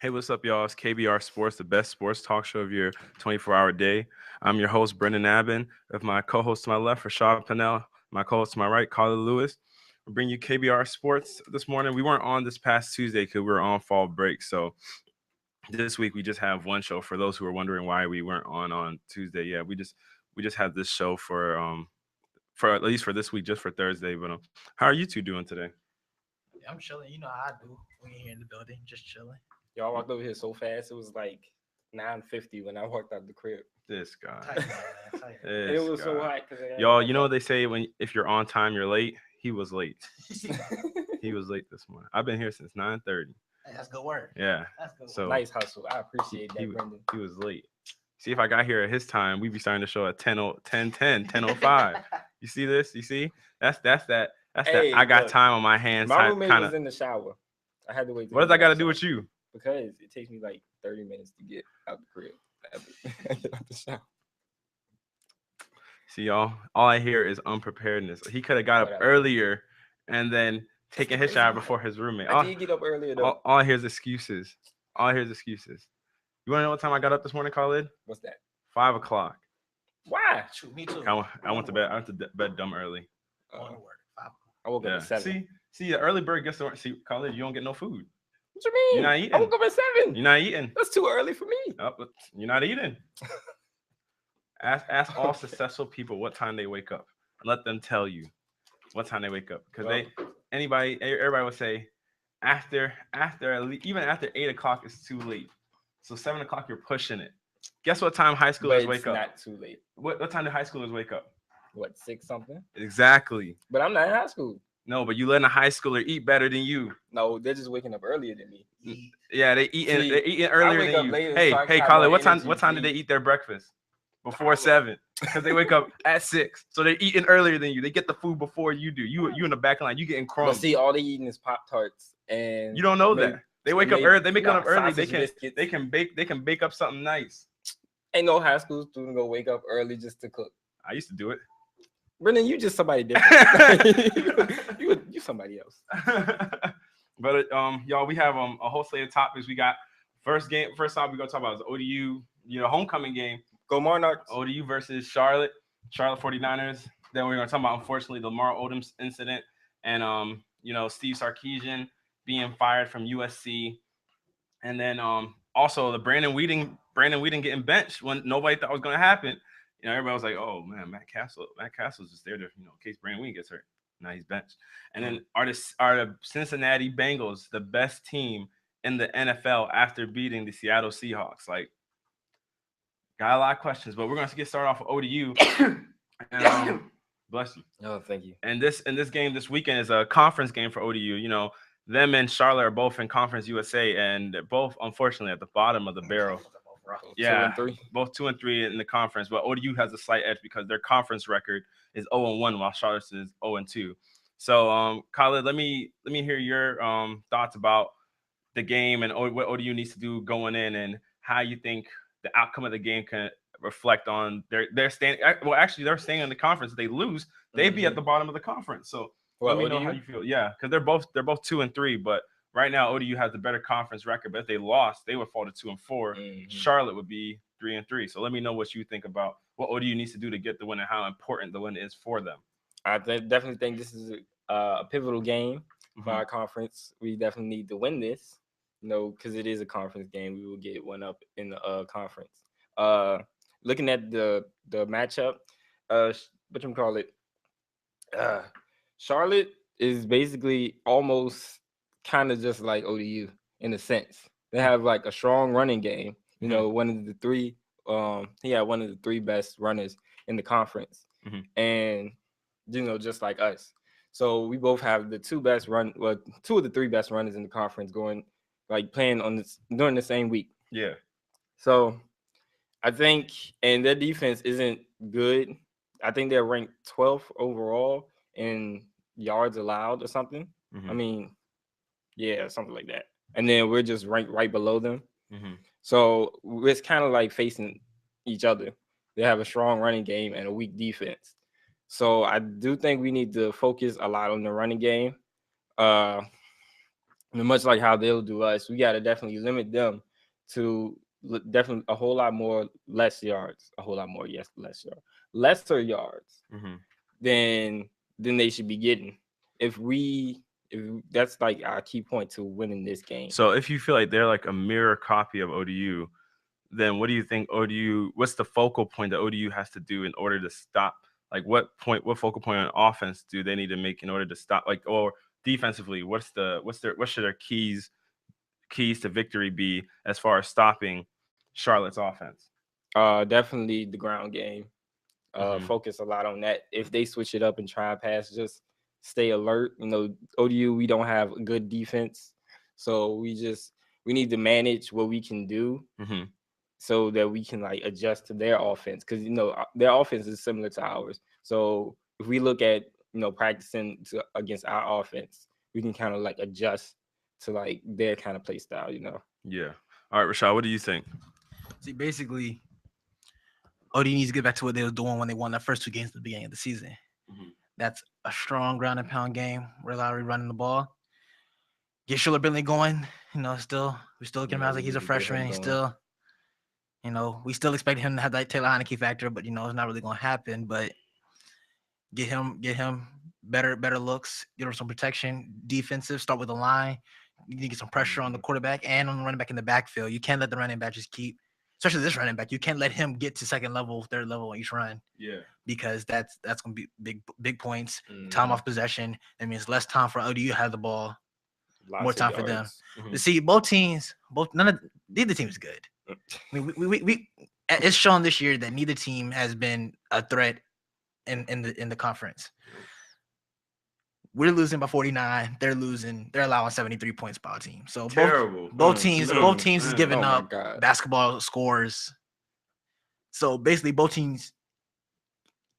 Hey, what's up, y'all? It's KBR Sports, the best sports talk show of your 24-hour day. I'm your host, Brendan Abbin, with my co-host to my left, Rashad Pennell, my co-host to my right, Carla Lewis. We bring you KBR Sports this morning. We weren't on this past Tuesday because we were on fall break. So this week we just have one show. For those who are wondering why we weren't on Tuesday, yeah, we just had this show for at least for this week, just for Thursday. But how are you two doing today? I'm chilling. You know how I do when you're here in the building, just chilling. Y'all walked over here so fast. It was like 9:50 when I walked out the crib. This guy. Tight, man. Tight. And it was so hot because Y'all, you know what they say when if you're on time, you're late. He was late. He was late this morning. I've been here since 9:30. Hey, that's good work. Yeah. That's good. So nice hustle. I appreciate that, he, Brendan. he was late. See, if I got here at his time, we'd be starting the show at 10:05. You see this? You see? That's that. Hey, I got look, time on my hands. My roommate kinda, was in the shower. I had to wait. What does that got to do with you? Because it takes me like 30 minutes to get out the crib. Get out the shower. See, y'all, all I hear is unpreparedness. He could have got up earlier and then taken his shower before his roommate. I did get up earlier though. All I hear is excuses. All I hear is excuses. You want to know what time I got up this morning, Khalid? What's that? 5 o'clock. Why? Shoot, me too. I went to bed. I went to bed dumb early. Going to work. 5 o'clock. I woke up at 7. See, the early bird gets to work. See, Khalid, you don't get no food. What you mean? You're not eating. I woke up at 7. You're not eating. That's too early for me. Oh, you're not eating. Ask all successful people what time they wake up. Let them tell you what time they wake up, because everybody would say after even after 8 o'clock is too late. So 7 o'clock you're pushing it. Guess what time high schoolers wake up? Not too late. What time do high schoolers wake up? What, 6 something? Exactly. But I'm not in high school. No, but you letting a high schooler eat better than you. No, they're just waking up earlier than me. Yeah, they're eating earlier than you. Later, Hey, Colin, what time did they eat their breakfast? Before 7, because they wake up at 6. So they're eating earlier than you. They get the food before you do. You in the back line, you getting crumbs. But see, all they eating is Pop-Tarts, and you don't know that. They wake up early. They make up early. Biscuits. They can bake up something nice. Ain't no high school student go wake up early just to cook. I used to do it. Brendan, you just somebody different. you somebody else. But y'all, we have a whole slate of topics. We got first off we're gonna talk about is ODU, homecoming game. Go Monarchs. ODU versus Charlotte 49ers. Then we're gonna talk about, unfortunately, the Lamar Odom incident and Steve Sarkisian being fired from USC, and then also the Brandon Whedon getting benched when nobody thought it was gonna happen. Everybody was like, "Oh man, Matt Castle's just there to, in case Brandon Whedon gets hurt." Now he's benched. And then are the Cincinnati Bengals the best team in the NFL after beating the Seattle Seahawks? Like, got a lot of questions, but we're going to get started off with ODU. And, bless you. Oh, thank you. And this game this weekend is a conference game for ODU. Them and Charlotte are both in Conference USA, and they're both, unfortunately, at the bottom of the barrel. Yeah, 2-3. Both 2-3 in the conference, but ODU has a slight edge because their conference record is 0-1, while Charlotte's is 0-2. So, Khalid, let me hear your thoughts about the game and what ODU needs to do going in, and how you think the outcome of the game can reflect on their stand. Well, actually, they're staying in the conference. If they lose, they'd be at the bottom of the conference. So, let me know how you feel. Yeah, because they're both 2-3, but right now, ODU has the better conference record, but if they lost, they would fall to 2-4. Mm-hmm. Charlotte would be 3-3. So let me know what you think about what ODU needs to do to get the win and how important the win is for them. I definitely think this is a pivotal game for our conference. We definitely need to win this, because it is a conference game. We will get one up in the conference. Looking at the matchup, Charlotte is basically almost kind of just like ODU in a sense. They have like a strong running game. One of the three. He had one of the 3 best runners in the conference, and just like us. So we both have the 2 of the 3 best runners in the conference playing during the same week. Yeah. So I think, and their defense isn't good. I think they're ranked 12th overall in yards allowed or something. I mean, yeah, something like that. And then we're just ranked right below them. So it's kind of like facing each other. They have a strong running game and a weak defense. So I do think we need to focus a lot on the running game. And much like how they'll do us, we got to definitely limit them to definitely a whole lot more less yards, a whole lot more lesser yards Mhm. than they should be getting. If that's like our key point to winning this game. So if you feel like they're like a mirror copy of ODU, then what do you think what's the focal point that ODU has to do in order to stop? Like what focal point on offense do they need to make in order to stop, like, or defensively, what should their keys to victory be as far as stopping Charlotte's offense? Definitely the ground game. Mhm. Focus a lot on that. If they switch it up and try and pass, just stay alert. ODU, we don't have a good defense, so we need to manage what we can do Mhm. so that we can like adjust to their offense, because their offense is similar to ours. So if we look at practicing against our offense, we can kind of like adjust to like their kind of play style. Yeah. All right, Rashad, what do you think? See, basically, OD needs to get back to what they were doing when they won their first 2 games at the beginning of the season. Mhm. That's a strong ground and pound game. Ray Lowry running the ball. Get Schiller Bentley going. We're still looking at him like he's a freshman. He's still, we still expect him to have that Taylor Heineke factor, but it's not really going to happen. But get him better looks. Get him some protection, defensive. Start with the line. You need to get some pressure on the quarterback and on the running back in the backfield. You can't let the running back just keep, especially this running back. You can't let him get to second level, third level on each run. Yeah. Because that's going to be big points. Time off possession. That means less time for ODU to have the ball. More time for them. Mhm. To see both teams, neither team is good. I mean, we it's shown this year that neither team has been a threat in the conference. We're losing by 49. They're losing. They're allowing 73 points per team. So Terrible. both teams is giving up God. basketball scores. So basically, both teams'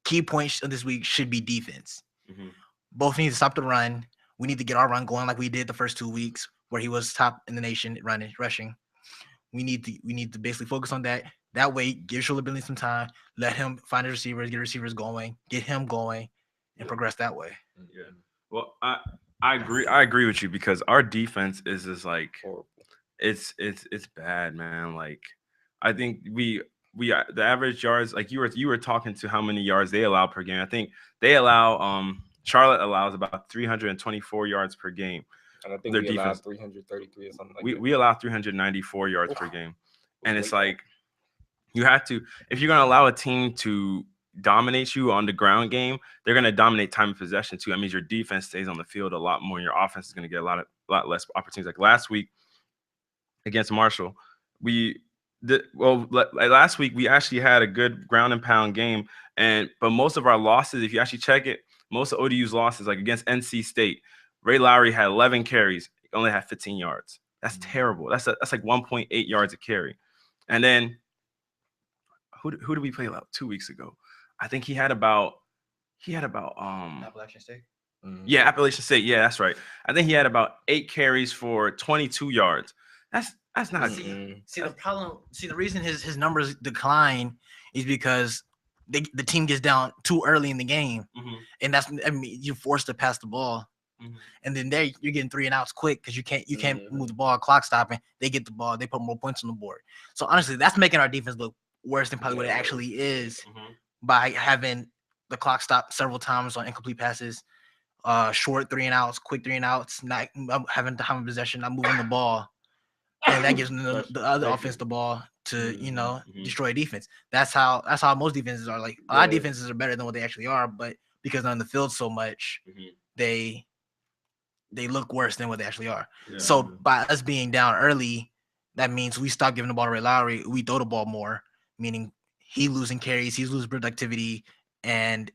key points of this week should be defense. Mhm. Both need to stop the run. We need to get our run going like we did the first 2 weeks, where he was top in the nation rushing. We need to basically focus on that. That way, give Schiller Bentley some time. Let him find his receivers, get receivers going, get him going, and progress that way. Yeah. Well, I agree with you, because our defense is just like Horrible. it's bad, man. Like I think the average yards, like you were talking to how many yards they allow per game. I think they allow Charlotte allows about 324 yards per game. And I think Their we defense allowed 333 or something like we that. we allow 394 yards per game, and it's late. like you have to, if you're gonna allow a team to dominate you on the ground game, they're gonna dominate time of possession too. That means your defense stays on the field a lot more, and your offense is gonna get a lot less opportunities. Like last week against Marshall, last week we actually had a good ground and pound game, but most of our losses, if you actually check it, most of ODU's losses, like against NC State, Ray Lowry had 11 carries, he only had 15 yards. That's terrible. That's like 1.8 yards a carry. And then who did we play about 2 weeks ago? I think he had about Appalachian State. yeah, Appalachian State. Yeah, that's right. I think he had about 8 carries for 22 yards. That's not See the problem. See, the reason his numbers decline is because the team gets down too early in the game, and you're forced to pass the ball, and then you're getting 3 and outs quick because you can't move the ball, clock stopping. They get the ball, they put more points on the board. So honestly, that's making our defense look worse than probably what it actually is by having the clock stop several times on incomplete passes, short 3 and outs, quick 3 and outs, not having time of possession, not moving the ball. And that gives the other offense the ball to destroy defense. That's how most defenses are. Like a lot of defenses are better than what they actually are, but because they're on the field so much, they look worse than what they actually are. Yeah. So by us being down early, that means we stop giving the ball to Ray Lowry. We throw the ball more, meaning he losing carries, he's losing productivity, and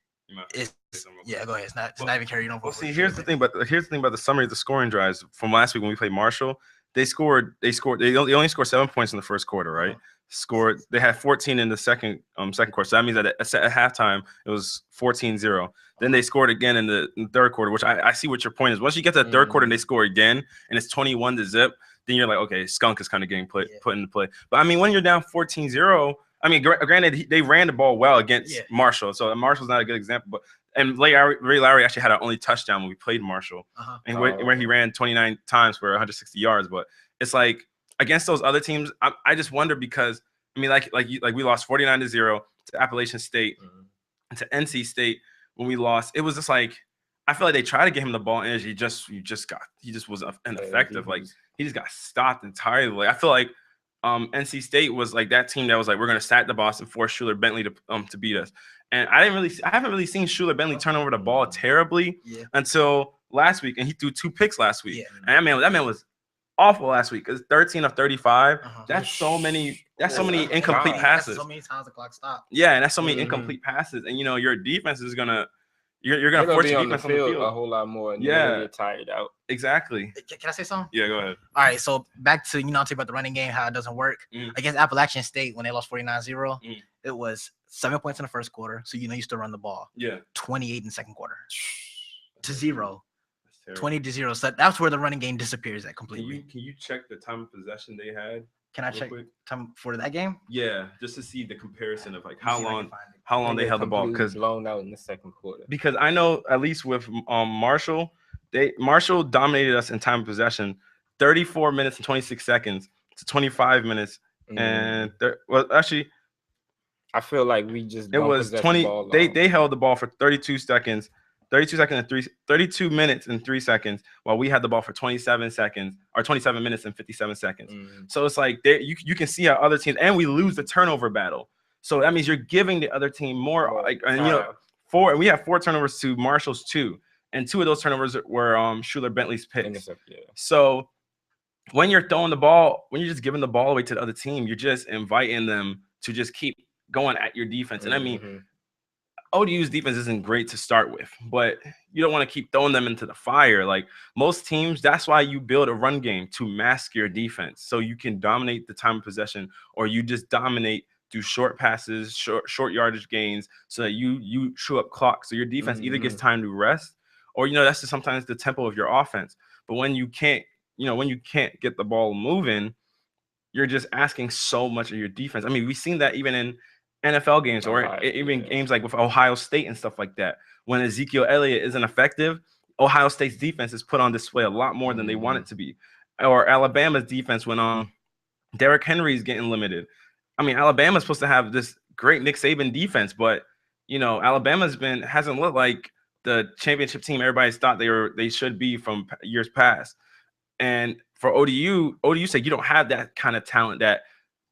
it's go ahead. It's not even carrying over. Well, see, here's the thing about the summary of the scoring drives from last week when we played Marshall. They only scored 7 points in the first quarter, right? They had 14 in the second quarter. So that means that at halftime it was 14-0. Then they scored again in the third quarter, which I see what your point is. Once you get to the third quarter and they score again and it's 21-0, then you're like, okay, skunk is kind of getting put into play. But I mean, when you're down 14-0, I mean, granted, they ran the ball well against Marshall, so Marshall's not a good example. But And Ray Lowry actually had our only touchdown when we played Marshall, and where he ran 29 times for 160 yards. But it's like against those other teams, I just wonder because I mean, like we lost 49-0 to Appalachian State, and to NC State when we lost. It was just like I feel like they tried to get him the ball, and he just was ineffective. Like he just got stopped entirely. I feel like NC State was like that team that was like, we're gonna sack the boss and force Schuler Bentley to beat us. And I haven't really seen Schuler Bentley turn over the ball terribly until last week, and he threw 2 picks last week. And that man was awful last week. It's 13 of 35. That's so many incomplete passes. So many times the clock stopped. Yeah, and that's so many incomplete passes. And your defense is gonna you're gonna force your defense on the field a whole lot more. And you're tired out. Exactly. Can I say something? Yeah, go ahead. All right, so back to talking about the running game, how it doesn't work. Against Appalachian State when they lost 49-0, it was 7 points in the first quarter, so you still run the ball. 28 in the second quarter to 0. 20-0. So that's where the running game disappears at completely. Can you check the time of possession they had? Can I check time for that game? Yeah, just to see the comparison of like how long they held the ball, because blown out in the second quarter. Because I know at least with Marshall, Marshall dominated us in time of possession, 34 minutes and 26 seconds to 25 minutes, and actually, I feel like we just it was 20. They held the ball for 32 minutes and 3 seconds, while we had the ball for 27 minutes and 57 seconds. So it's like you can see how other teams, and we lose the turnover battle. So that means you're giving the other team more. We have 4 turnovers to Marshall's 2, and 2 of those turnovers were Schuler Bentley's picks. So when you're throwing the ball, when you're just giving the ball away to the other team, you're just inviting them to just keep going at your defense. And I mean, ODU's defense isn't great to start with, but you don't want to keep throwing them into the fire. Like most teams, that's why you build a run game, to mask your defense, so you can dominate the time of possession, or you just dominate through short passes, short yardage gains, so that you chew up clock. So your defense either gets time to rest, or that's just sometimes the tempo of your offense. But when you can't get the ball moving, you're just asking so much of your defense. I mean, we've seen that even in NFL games, or even games like with Ohio State and stuff like that. When Ezekiel Elliott isn't effective, Ohio State's defense is put on display a lot more than they want it to be. Or Alabama's defense when Derrick Henry is getting limited. I mean, Alabama's supposed to have this great Nick Saban defense, but Alabama's hasn't looked like the championship team everybody's thought they should be from years past. And for ODU said you don't have that kind of talent that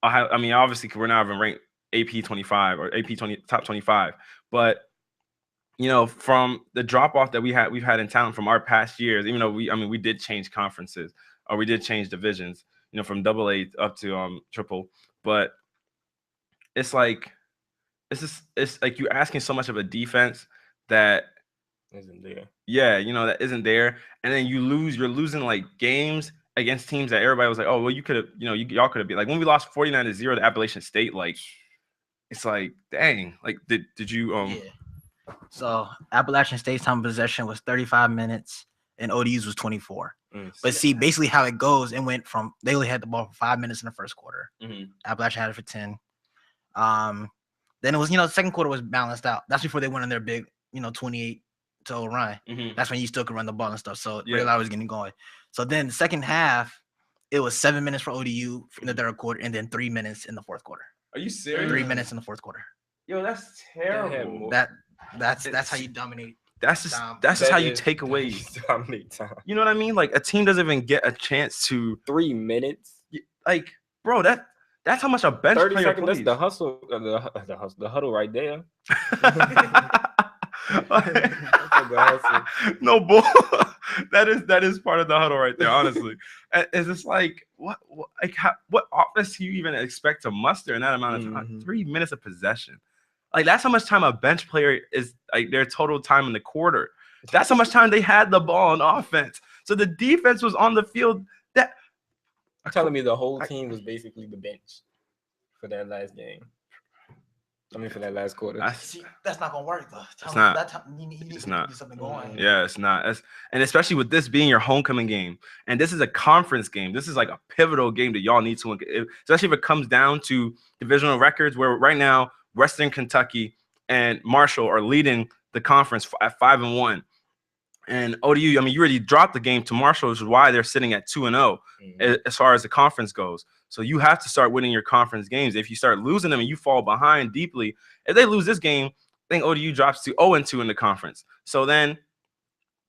I mean, obviously we're not even ranked AP 25 or AP 20 top 25, but from the drop off that we've had in talent from our past years, even though we did change conferences, or we did change divisions, from AA up to triple, but it's like you're asking so much of a defense that isn't there. Yeah, that isn't there, and then you're losing like games against teams that everybody was like, oh well, you could have, y'all could have been, like when we lost 49-0 to Appalachian State, like. It's like, dang, like did you Yeah. So Appalachian State's time of possession was 35 minutes and ODU's was 24. But see, basically how it goes, it went from they only had the ball for 5 minutes in the first quarter. Appalachian had it for 10. Then it was, the second quarter was balanced out. That's before they went on their big, 28-0 run. That's when you still could run the ball and stuff. So Ray Lowry was getting going. So then the second half, it was 7 minutes for ODU in the third quarter, and then 3 minutes in the fourth quarter. Are you serious? 3 minutes in the fourth quarter. Yo, that's terrible. That's how you dominate. That's just how you take away dominate time. You know what I mean? Like a team doesn't even get a chance to 3 minutes. Like, bro, that's how much a bench 30 player seconds. plays. That's the hustle, the huddle right there. No bull. That is part of the huddle right there. Honestly, it's just like what offense do you even expect to muster in that amount of time? 3 minutes of possession, like that's how much time a bench player is, like their total time in the quarter. That's how much time they had the ball on offense. So the defense was on the field. That you're telling me the whole team was basically the bench for that last game. I mean, for that last quarter. See, that's not gonna work though. It's not. You need it's to not. get something going. Yeah, it's not. And especially with this being your homecoming game, and this is a conference game. This is like a pivotal game that y'all need to win, especially if it comes down to divisional records. Where right now, Western Kentucky and Marshall are leading the conference at 5-1. And ODU, I mean, you already dropped the game to Marshall, which is why they're sitting at 2-0 as far as the conference goes. So you have to start winning your conference games. If you start losing them and you fall behind deeply, if they lose this game, I think ODU drops to 0-2 in the conference. So then,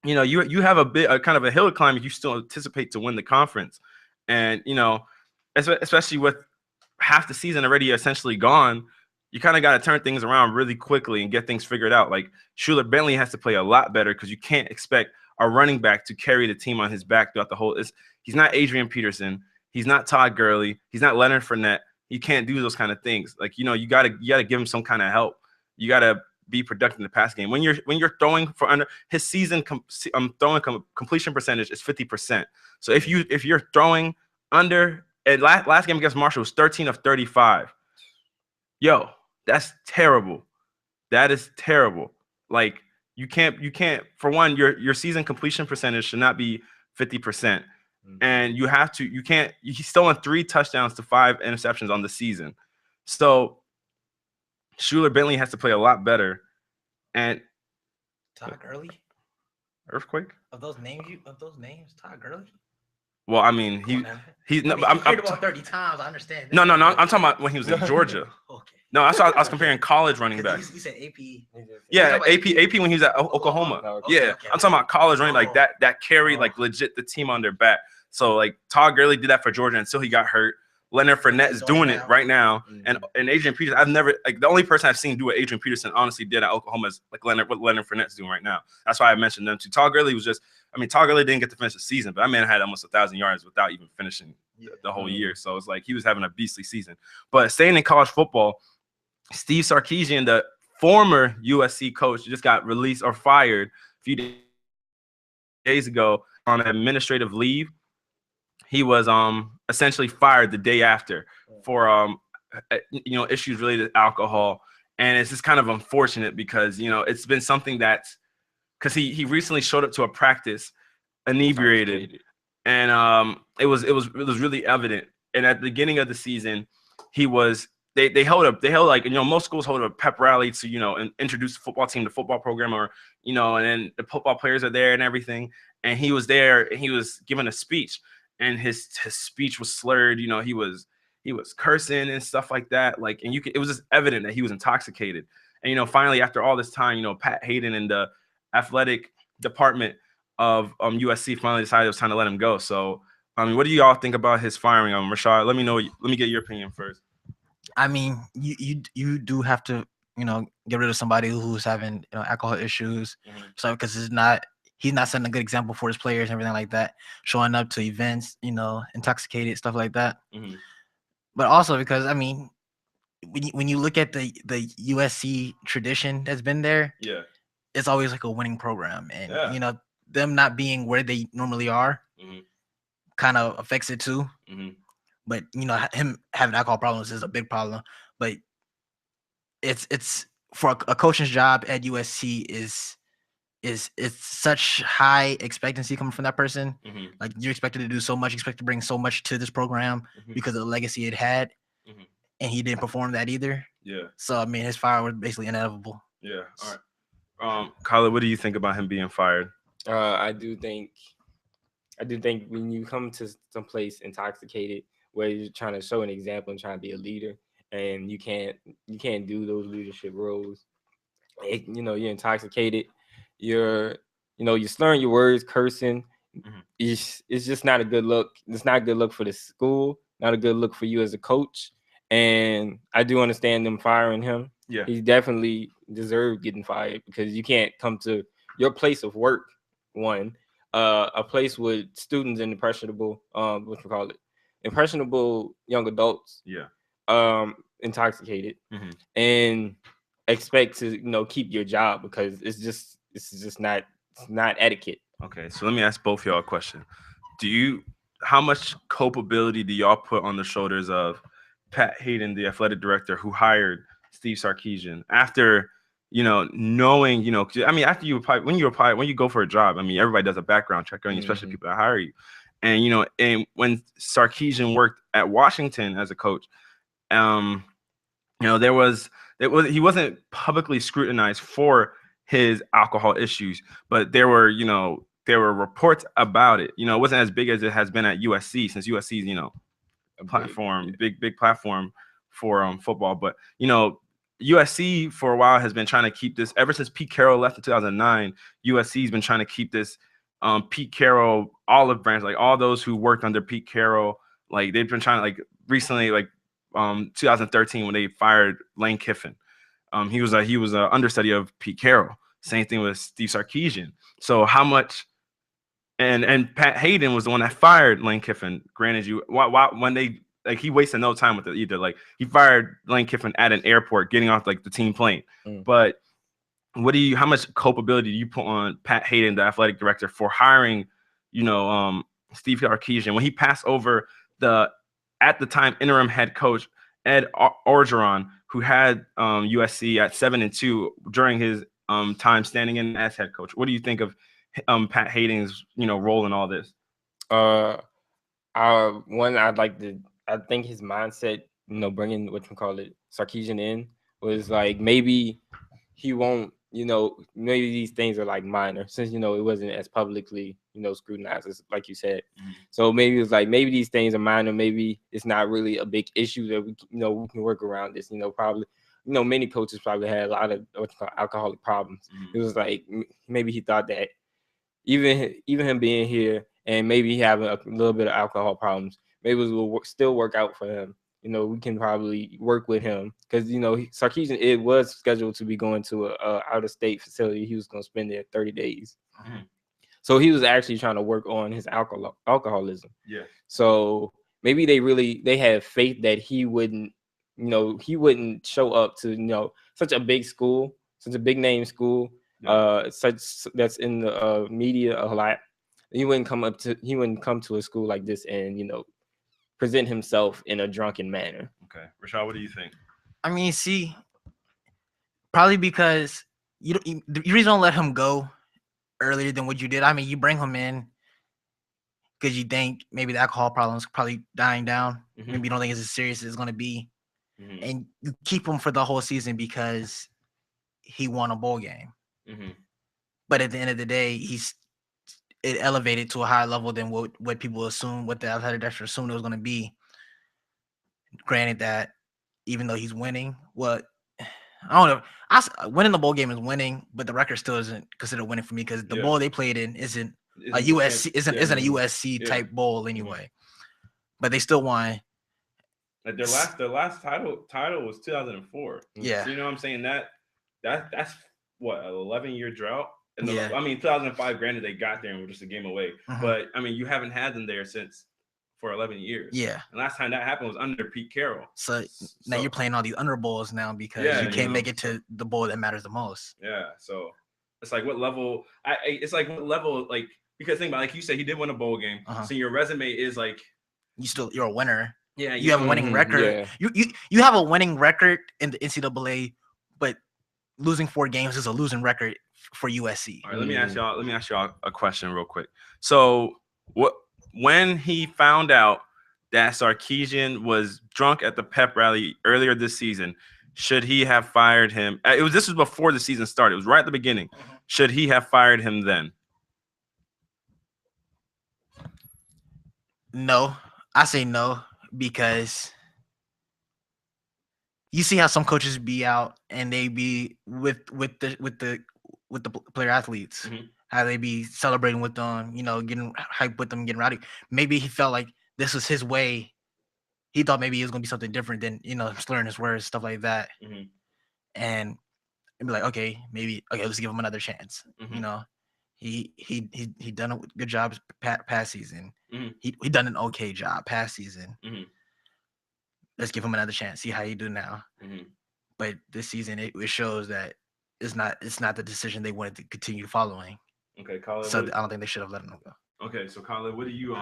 you have a kind of a hill to climb if you still anticipate to win the conference. And, especially with half the season already essentially gone, you kind of got to turn things around really quickly and get things figured out. Like Schuler Bentley has to play a lot better because you can't expect a running back to carry the team on his back throughout the whole. He's not Adrian Peterson. He's not Todd Gurley. He's not Leonard Fournette. He can't do those kind of things. Like, you gotta give him some kind of help. You gotta be productive in the pass game. When you're throwing for under his season, completion percentage is 50%. So if you're throwing under, and last game against Marshall was 13 of 35. Yo, that's terrible. That is terrible. Like you can't. For one, your season completion percentage should not be 50%, and he's stolen 3 touchdowns to 5 interceptions on the season. So Schuler Bentley has to play a lot better. And Todd Gurley, earthquake of those names, Todd Gurley. Well, I mean, he's no. I'm heard about 30 times. I understand. No. I'm talking about when he was in Georgia. Okay. No, I was comparing college running backs. You said AP. Yeah, AP when he was at Oklahoma. Okay. I'm talking about college running like that carry like legit the team on their back. So like Todd Gurley did that for Georgia until he got hurt. Leonard Fournette is doing it right now, and Adrian Peterson. I've never the only person I've seen do what Adrian Peterson honestly did at Oklahoma is like what Leonard Fournette's doing right now. That's why I mentioned them too. Todd Gurley was just. I mean, Todd Gurley didn't get to finish the season, but that man had almost 1,000 yards without even finishing the whole year. So it's like he was having a beastly season. But staying in college football, Steve Sarkisian, the former USC coach, just got released or fired a few days ago on administrative leave. He was essentially fired the day after for issues related to alcohol. And it's just kind of unfortunate because it's been something that's because he recently showed up to a practice inebriated, and it was really evident. And at the beginning of the season, they held like most schools hold a pep rally to and introduce the football team, the football program, or and then the football players are there and everything. And he was there and he was giving a speech, and his speech was slurred. He was cursing and stuff like that. Like, and it was just evident that he was intoxicated. And finally, after all this time, Pat Hayden and the athletic department of USC finally decided it was time to let him go. So, I mean, what do y'all think about his firing? Rashad, let me get your opinion first. I mean, you do have to get rid of somebody who's having alcohol issues, so because he's not setting a good example for his players and everything like that, showing up to events intoxicated, stuff like that. But also because I mean, when you look at the USC tradition that's been there, it's always like a winning program, and them not being where they normally are kind of affects it too. But him having alcohol problems is a big problem. But it's for a coaching's job at USC is such high expectancy coming from that person. Like you're expected to do so much, expect to bring so much to this program because of the legacy it had, and he didn't perform that either. So I mean, his fire was basically inevitable. All right. Khaled, what do you think about him being fired? I do think when you come to some place intoxicated where you're trying to show an example and trying to be a leader, and you can't do those leadership roles. You're intoxicated. You're slurring your words, cursing. It's just not a good look. It's not a good look for the school. Not a good look for you as a coach. And I do understand them firing him. He definitely deserved getting fired because you can't come to your place of work, a place with students and impressionable young adults, intoxicated, and expect to keep your job because it's just not etiquette. Okay, so let me ask both y'all a question. How much culpability do y'all put on the shoulders of Pat Hayden, the athletic director who hired Steve Sarkisian, after knowing, I mean, after you apply, when you go for a job, I mean, everybody does a background check on you, especially people that hire you. And, and when Sarkisian worked at Washington as a coach, he wasn't publicly scrutinized for his alcohol issues, but there were reports about it. It wasn't as big as it has been at USC, since USC is a platform, big platform for football. But USC for a while has been trying to keep this ever since Pete Carroll left in 2009. USC has been trying to keep this Pete Carroll olive branch, like all those who worked under Pete Carroll, like they've been trying to, like recently, like 2013 when they fired Lane Kiffin. He was a understudy of Pete Carroll. Same thing with Steve Sarkisian. So how much, and Pat Hayden was the one that fired Lane Kiffin. Granted, when they, like, he wasted no time with it either. Like, he fired Lane Kiffin at an airport getting off like the team plane. But how much culpability do you put on Pat Hayden, the athletic director, for hiring, Steve Sarkisian when he passed over at the time interim head coach Ed Orgeron, who had USC at 7-2 during his time standing in as head coach? What do you think of Pat Hayden's role in all this? I think his mindset, bringing Sarkisian in was like, maybe he won't, maybe these things are like minor, since it wasn't as publicly scrutinized as, like you said. So maybe it's like, maybe these things are minor, maybe it's not really a big issue that we can work around this. Probably many coaches probably had a lot of alcoholic problems. It was like, maybe he thought that even him being here and maybe having a little bit of alcohol problems, maybe it will still work out for him. We can probably work with him, because Sarkisian, it was scheduled to be going to a out-of-state facility. He was going to spend there 30 days. So he was actually trying to work on his alcoholism. Yeah. So maybe they have faith that he wouldn't show up to such a big school, such a big name school, such that's in the media a lot. He wouldn't come to a school like this and present himself in a drunken manner. Okay, Rashad, what do you think? I mean, see, probably because the reason don't let him go earlier than what you did. I mean, you bring him in because you think maybe the alcohol problem is probably dying down. Maybe you don't think it's as serious as it's going to be, and you keep him for the whole season because he won a bowl game. But at the end of the day, it elevated to a higher level than what people assume, what the athletic director assumed it was going to be. Granted that even though he's winning, I don't know. Winning the bowl game is winning, but the record still isn't considered winning for me, because the bowl they played in isn't a USC isn't a USC type bowl anyway. But they still won. Like their last title was 2004. Yeah. So I'm saying that's what, an 11-year drought. And Yeah. I mean, 2005, granted, they got there and were just a game away. But, I mean, you haven't had them there for 11 years. Yeah. And last time that happened was under Pete Carroll. So now you're playing all these under bowls now because you can't make it to the bowl that matters the most. Yeah. So it's like, what level? Like, because think about, like you said, he did win a bowl game. So your resume is like, you're a winner. Yeah. You have a winning record. Yeah. You have a winning record in the NCAA, but losing 4 games is a losing record for USC. All right, let me ask y'all a question real quick. So when he found out that Sarkisian was drunk at the pep rally earlier this season, should he have fired him? This was before the season started. It was right at the beginning. Should he have fired him then? No. I say no, because you see how some coaches be out and they be with the player athletes, how they be celebrating with them, getting hyped with them, getting rowdy. Maybe he felt like this was his way. He thought maybe it was gonna be something different than slurring his words, stuff like that. And be like, okay, let's give him another chance. He done a good job past season. He done an okay job past season. Let's give him another chance. See how he do now. But this season, it shows that it's not the decision they wanted to continue following. Okay, Colin. So I don't think they should have let him go. Okay, so Colin, what do you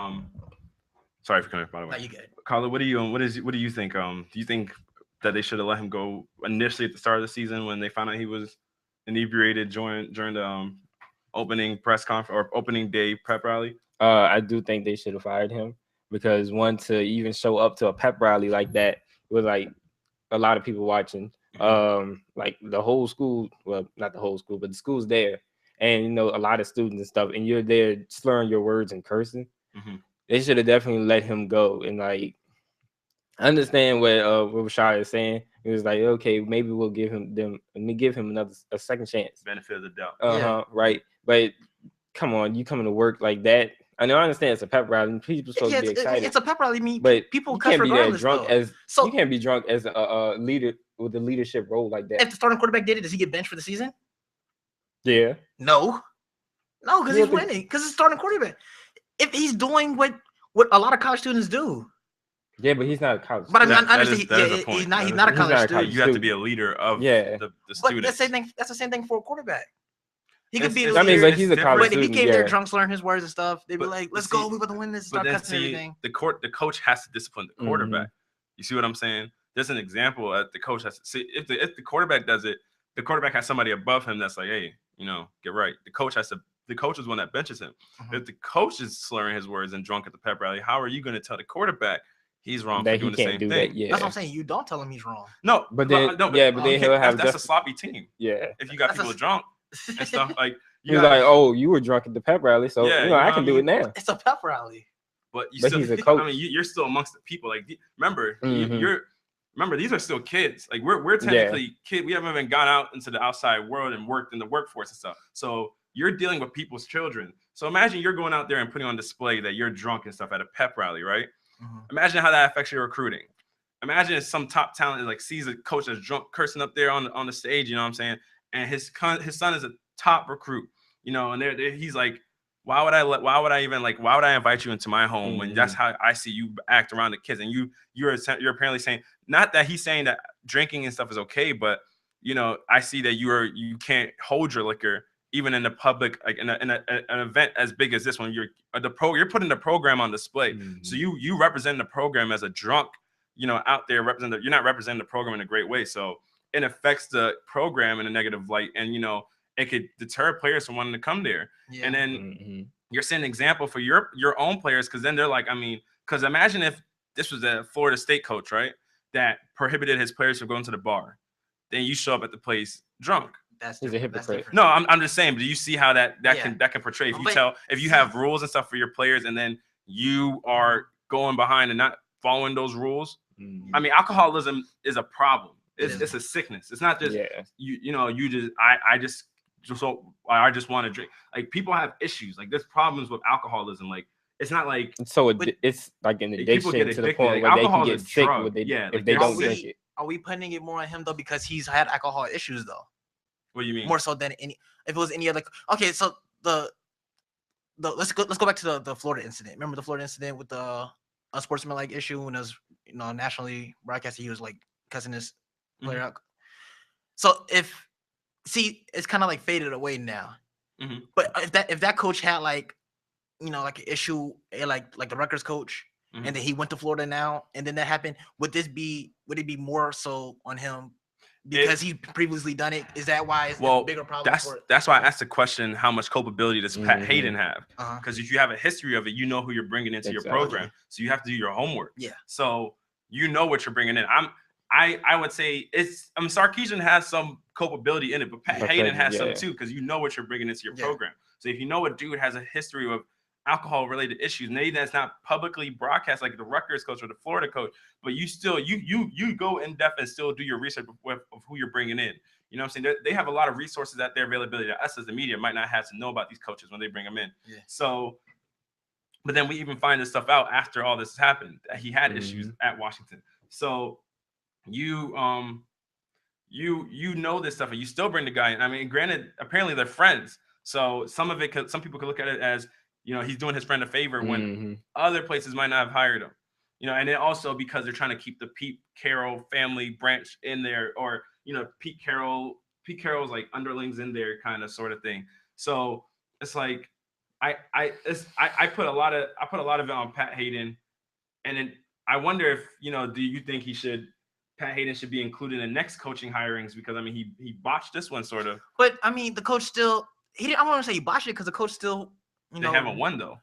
Sorry for coming up, by the way. No, you good. Colin, what do you think? Do you think that they should have let him go initially at the start of the season when they found out he was inebriated during the opening press conference or opening day pep rally? I do think they should have fired him, because to even show up to a pep rally like that with like a lot of people watching, like the whole school, well, not the whole school, but the school's there, and you know, a lot of students and stuff, and you're there slurring your words and cursing. They should have definitely let him go. And like, I understand what Rashad is saying. It was like, okay, maybe we'll give him a second chance. Benefit of the doubt. Right. But come on, you coming to work like that. I know, I understand it's a pep rally and people supposed to be excited. It's a pep rally. I mean, but people you can't be that drunk you can't be drunk as a leader with a leadership role like that. If the starting quarterback did it, does he get benched for the season? Yeah. No, because he's winning. Because it's starting quarterback. If he's doing what a lot of college students do. Yeah, but he's not a college. But I mean, I understand. He's not a college student. You have to be a leader of the students. But that's the same thing for a quarterback. He could be. I mean, but he's a college student. But if he came there drunk, slurring his words and stuff, they'd be like, "Let's go, we about to win this." Start cussing everything. The coach has to discipline the quarterback. You see what I'm saying? There's an example that the coach has to see. If the quarterback does it, the quarterback has somebody above him that's like, "Hey, get right." The coach is one that benches him. If the coach is slurring his words and drunk at the pep rally, how are you going to tell the quarterback he's wrong for doing the same thing? That's what I'm saying. You don't tell him he's wrong. No, but then he'll have that's a sloppy team. Yeah. If you got people drunk and stuff like. He's like, "Oh, you were drunk at the pep rally, so I can do it now." It's a pep rally. But he's a coach. I mean, you're still amongst the people. Like, remember, remember, these are still kids. Like, we're technically kids. We haven't even gone out into the outside world and worked in the workforce and stuff. So you're dealing with people's children. So imagine you're going out there and putting on display that you're drunk and stuff at a pep rally, right? Imagine how that affects your recruiting. Imagine if some top talent like sees a coach that's drunk cursing up there on the stage. You know what I'm saying? And his son is a top recruit. And he's like, why would I invite you into my home when that's how I see you act around the kids? And you're apparently saying, not that he's saying that drinking and stuff is okay, but I see that you can't hold your liquor even in the public, like in an event as big as this one. You're putting the program on display. So you represent the program as a drunk, out there you're not representing the program in a great way. So it affects the program in a negative light, and it could deter players from wanting to come there. And then you're setting an example for your own players, because then they're like, because imagine if this was a Florida State coach, right, that prohibited his players from going to the bar. Then you show up at the place drunk. He's a hypocrite. No, I'm just saying. But do you see how that can portray? If you have rules and stuff for your players, and then you are going behind and not following those rules. I mean, alcoholism is a problem. It's a sickness. It's not just I just want to drink. Like, people have issues. Like, there's problems with alcoholism. Like, it's not like it's like an addiction to the point where they can get sick if they don't drink it. Are we putting it more on him though because he's had alcohol issues though? What do you mean? More so than if it was any other. Okay, so let's go back to the Florida incident. Remember the Florida incident with the unsportsmanlike issue when it was nationally broadcasted? He was like cussing his player out. So it's kind of like faded away now. But if that coach had like an issue like the Rutgers coach, and then he went to Florida now, and then that happened, would it be more so on him because he previously done it? Is that why it's a bigger problem? That's why I asked the question: how much culpability does Pat Hayden have? Because if you have a history of it, you know who you're bringing into your program, so you have to do your homework. Yeah. So you know what you're bringing in. I would say Sarkisian has some culpability in it, but Pat Hayden has some too, because you know what you're bringing into your program. So if you know a dude has a history of alcohol-related issues, maybe that's not publicly broadcast like the Rutgers coach or the Florida coach, but you still you go in depth and still do your research of who you're bringing in. You know what I'm saying? They have a lot of resources at their availability that us as the media might not have to know about these coaches when they bring them in. Yeah. So, but then we even find this stuff out after all this happened, that he had issues at Washington. So you know this stuff and you still bring the guy in. I mean, granted, apparently they're friends. So some people could look at it as, he's doing his friend a favor when other places might not have hired him. And then also because they're trying to keep the Pete Carroll family branch in there, or, Pete Carroll's like underlings in there kind of sort of thing. So it's like, I put a lot of it on Pat Hayden. And then I wonder if, do you think Pat Hayden should be included in the next coaching hirings? Because, I mean, he botched this one sort of. But, I mean, the coach still – I don't want to say he botched it because the coach still – they haven't won, though.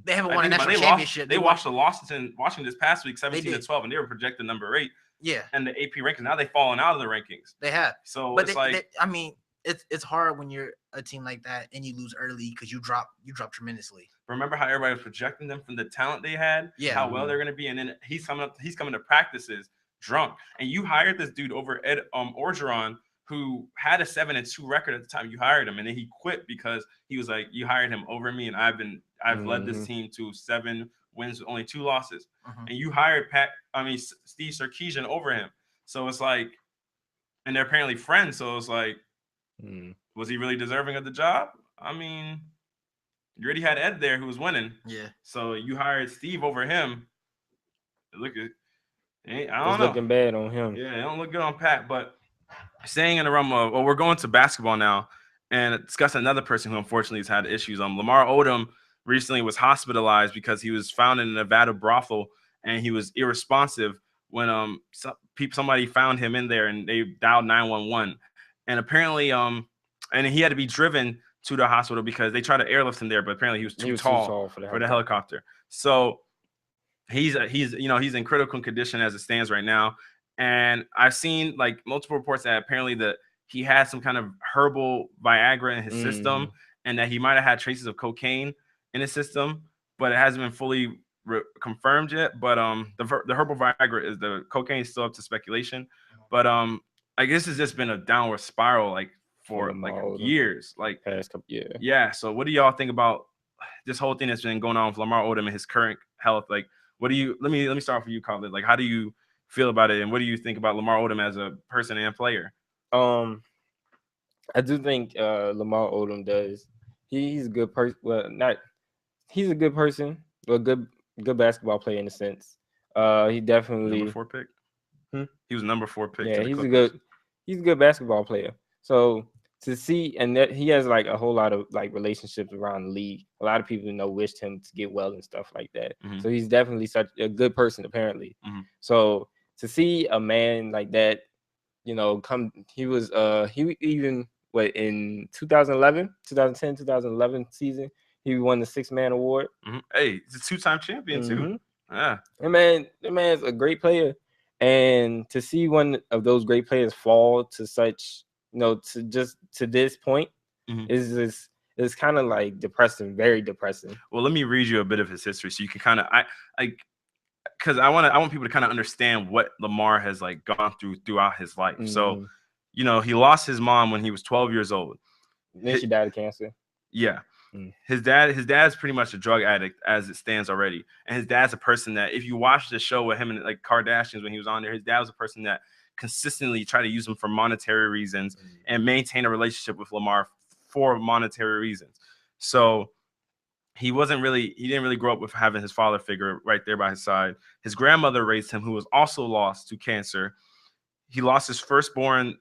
They haven't won a national championship. They watched the Washington this past week, 17-12, and they were projected number 8. Yeah. and the AP rankings. Now they've fallen out of the rankings. They have. So but it's like, I mean, it's hard when you're a team like that and you lose early because you drop tremendously. remember how everybody was projecting them from the talent they had, Yeah. how well they're going to be, and then he's coming to practices drunk, and you hired this dude over Ed Orgeron, who had a 7-2 record at the time you hired him, and then he quit because he was like, you hired him over me, and I've led this team to 7 wins with only 2 losses, and you hired Steve Sarkisian over him. So it's like, and they're apparently friends. So it's like, was he really deserving of the job? I mean, you already had Ed there who was winning. Yeah. So you hired Steve over him. Look at, I don't know. It's looking bad on him. Yeah, it don't look good on Pat. But staying in the realm of, we're going to basketball now and discuss another person who unfortunately has had issues. Lamar Odom recently was hospitalized because he was found in a Nevada brothel and he was irresponsive when somebody found him in there and they dialed 911. And apparently and he had to be driven to the hospital because they tried to airlift him there, but apparently he was too tall for the helicopter. So he's in critical condition as it stands right now. And I've seen like multiple reports that apparently he had some kind of herbal Viagra in his system, and that he might have had traces of cocaine in his system, but it hasn't been fully confirmed yet. But the herbal Viagra is the cocaine is still up to speculation. But I guess it's just been a downward spiral like for like years, like past couple years. Yeah. So what do y'all think about this whole thing that's been going on with Lamar Odom and his current health? Like, what do you? Let me start with you, Colin. Like, how do you feel about it, and what do you think about Lamar Odom as a person and player? I do think Lamar Odom does. He's a good person. Well, not. He's a good person. Well, good basketball player in a sense. He definitely number 4 pick. He was number 4 pick. Yeah, he's a good basketball player. So to see, and that he has like a whole lot of like relationships around the league. A lot of people wished him to get well and stuff like that. So he's definitely such a good person apparently. So to see a man like that, come, he was he even in 2010, 2011 season, he won the 6-man award. Hey, he's a 2-time champion too. Yeah, that man's a great player, and to see one of those great players fall to such, to this point, is kind of like depressing, very depressing. Well, let me read you a bit of his history so you can kind of because I want people to kind of understand what Lamar has like gone throughout his life. So, he lost his mom when he was 12 years old. Then she died of cancer. Yeah. His dad's pretty much a drug addict as it stands already. And his dad's a person that, if you watch the show with him and like Kardashians when he was on there, his dad was a person that consistently tried to use him for monetary reasons and maintain a relationship with Lamar for monetary reasons. So he didn't really grow up with having his father figure right there by his side. His grandmother raised him, who was also lost to cancer. He lost his firstborn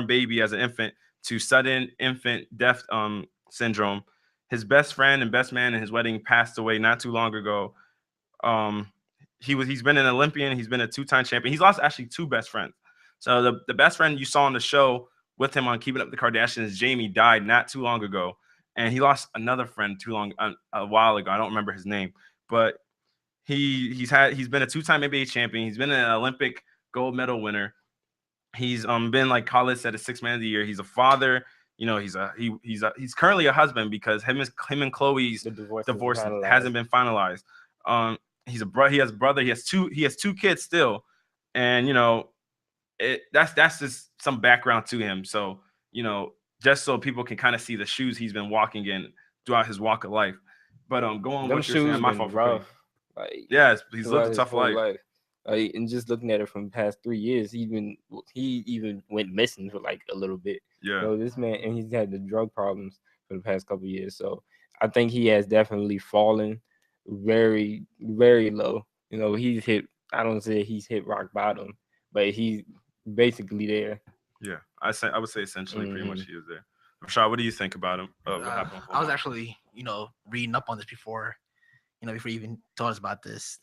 baby as an infant to sudden infant death syndrome. His best friend and best man in his wedding passed away not too long ago. He's been an Olympian. He's been a 2-time champion. He's lost actually 2 best friends. So the best friend you saw on the show with him on Keeping Up with the Kardashians, Jamie, died not too long ago. And he lost another friend a while ago. I don't remember his name, but he's been a 2-time NBA champion. He's been an Olympic gold medal winner. He's been, like Khalid said, a 6-man of the year. He's a father. He's currently a husband because him and Chloe's divorce hasn't been finalized. He has a brother. He has two kids still, and that's just some background to him. So just so people can kind of see the shoes he's been walking in throughout his walk of life. But go on, what you're saying. My fault for rough. He's lived a tough life. And just looking at it from the past 3 years, he even went missing for like a little bit. Yeah. So this man, and he's had the drug problems for the past couple of years. So I think he has definitely fallen very, very low. He's hit. I don't say he's hit rock bottom, but he's basically there. Yeah, I would say essentially pretty much he was there. Rashad, what do you think about him? What happened? I was actually, reading up on this before you even told us about this.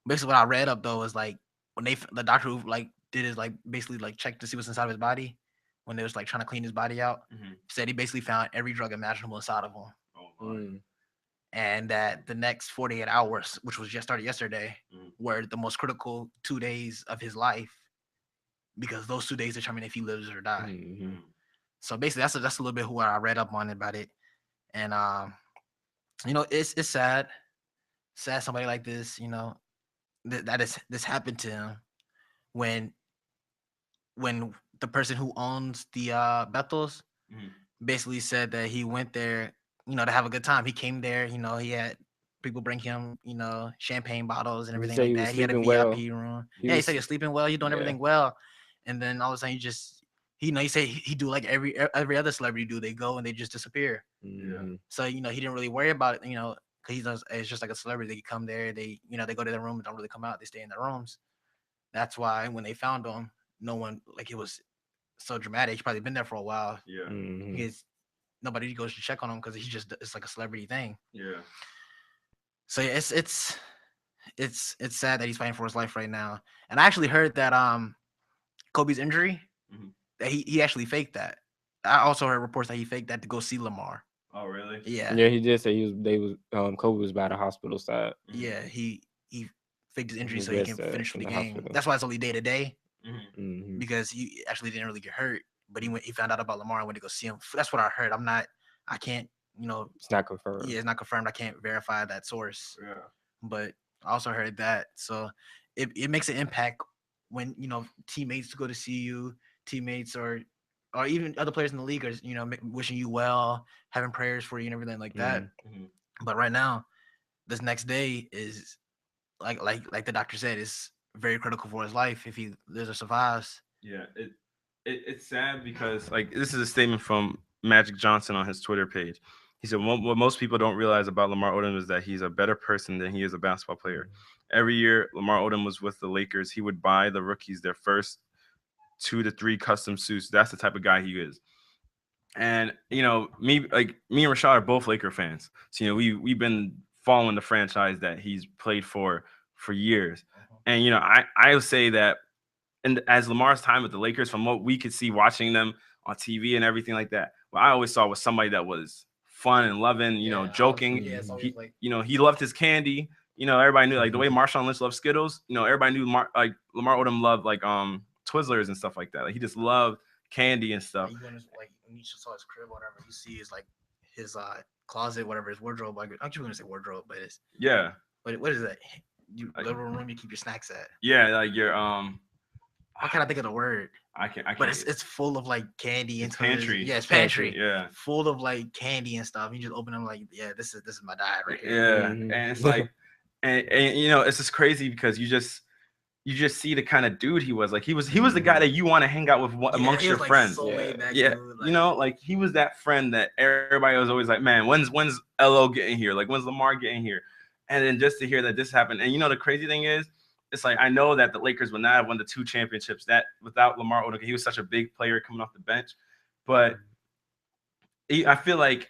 Basically what I read up though is like when the doctor who like did is like basically like checked to see what's inside of his body when they was like trying to clean his body out, said he basically found every drug imaginable inside of him. And that the next 48 hours, which was just started yesterday, were the most critical 2 days of his life, because those 2 days determine if he lives or die. Mm-hmm. So basically, that's a little bit what I read up on about it, and it's sad somebody like this, this happened to him when the person who owns the Bethels basically said that he went there, to have a good time. He came there, he had people bring him, champagne bottles and everything like that. He had a VIP room. He said you're sleeping well, you're doing everything well. And then all of a sudden he said he do like every other celebrity do. They go and they just disappear. Mm-hmm. So, he didn't really worry about it, because it's just like a celebrity. They come there, they go to their room and don't really come out. They stay in their rooms. That's why when they found him, no one, like, it was so dramatic. He's probably been there for a while. Yeah. Mm-hmm. Because nobody goes to check on him because it's like a celebrity thing. Yeah. So yeah, it's sad that he's fighting for his life right now. And I actually heard that Kobe's injury, that he actually faked that. I also heard reports that he faked that to go see Lamar. Oh, really? Yeah. Yeah, he did say Kobe was by the hospital side. Yeah, he faked his injury He so he gets, can finish in the the game. hospital. That's why it's only day to day, Mm-hmm. because he actually didn't really get hurt. But he found out about Lamar and went to go see him. That's what I heard. I can't, It's not confirmed. yeah, it's not confirmed. I can't verify that source. Yeah. But I also heard that. So it makes an impact when, teammates go to see you, teammates or even other players in the league are, wishing you well, having prayers for you and everything like that. Mm-hmm. But right now, this next day is like the doctor said, is very critical for his life if he lives or survives. Yeah, it's sad because, like, this is a statement from Magic Johnson on his Twitter page. He said, what most people don't realize about Lamar Odom is that he's a better person than he is a basketball player. Every year Lamar Odom was with the Lakers, he would buy the rookies their first 2 to 3 custom suits. That's the type of guy he is. And me and Rashad are both Laker fans. So we've been following the franchise that he's played for years. And I would say that, and as Lamar's time with the Lakers, from what we could see watching them on TV and everything like that, what I always saw was somebody that was fun and loving, joking. He loved his candy. Everybody knew, like, the way Marshawn Lynch loved Skittles. Everybody knew Lamar Odom loved, like, Twizzlers and stuff like that. Like, he just loved candy and stuff. When you saw his crib, whatever, you see his closet, whatever, his wardrobe. Like, I'm just gonna say wardrobe, but it's What is that? Little room you keep your snacks at. Yeah, like your Why can't I think of the word? I can't. But it's full of like candy and pantry. Yeah, it's pantry. Yeah, full of like candy and stuff. You just open them like, yeah, this is my diet right here. Yeah, and it's like, and it's just crazy because you just see the kind of dude he was. Like, he was the guy that you want to hang out with amongst your friends. So yeah, dude, like he was that friend that everybody was always like, man, when's LO getting here? Like, when's Lamar getting here? And then just to hear that this happened, and the crazy thing is, it's like, I know that the Lakers would not have won the 2 championships that without Lamar Odom. He was such a big player coming off the bench, but I feel like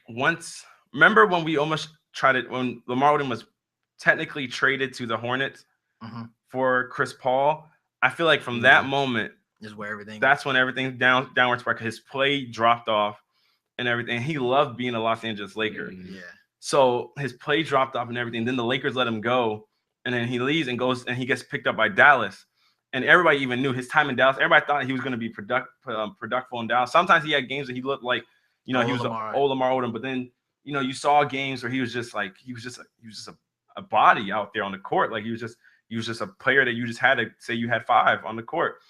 remember when we almost tried it, when Lamar Odom was technically traded to the Hornets for Chris Paul. I feel like from that moment is where that's when everything downward spark. His play dropped off and everything. He loved being a Los Angeles Laker. Yeah. So his play dropped off and everything. Then the Lakers let him go. And then he leaves and goes and he gets picked up by Dallas. And everybody even knew his time in Dallas. Everybody thought he was going to be productive in Dallas. Sometimes he had games that he looked like, he was an old Lamar Odom. But then, you saw games where he was just a body out there on the court. Like, he was just a player that you just had to say you had 5 on the court.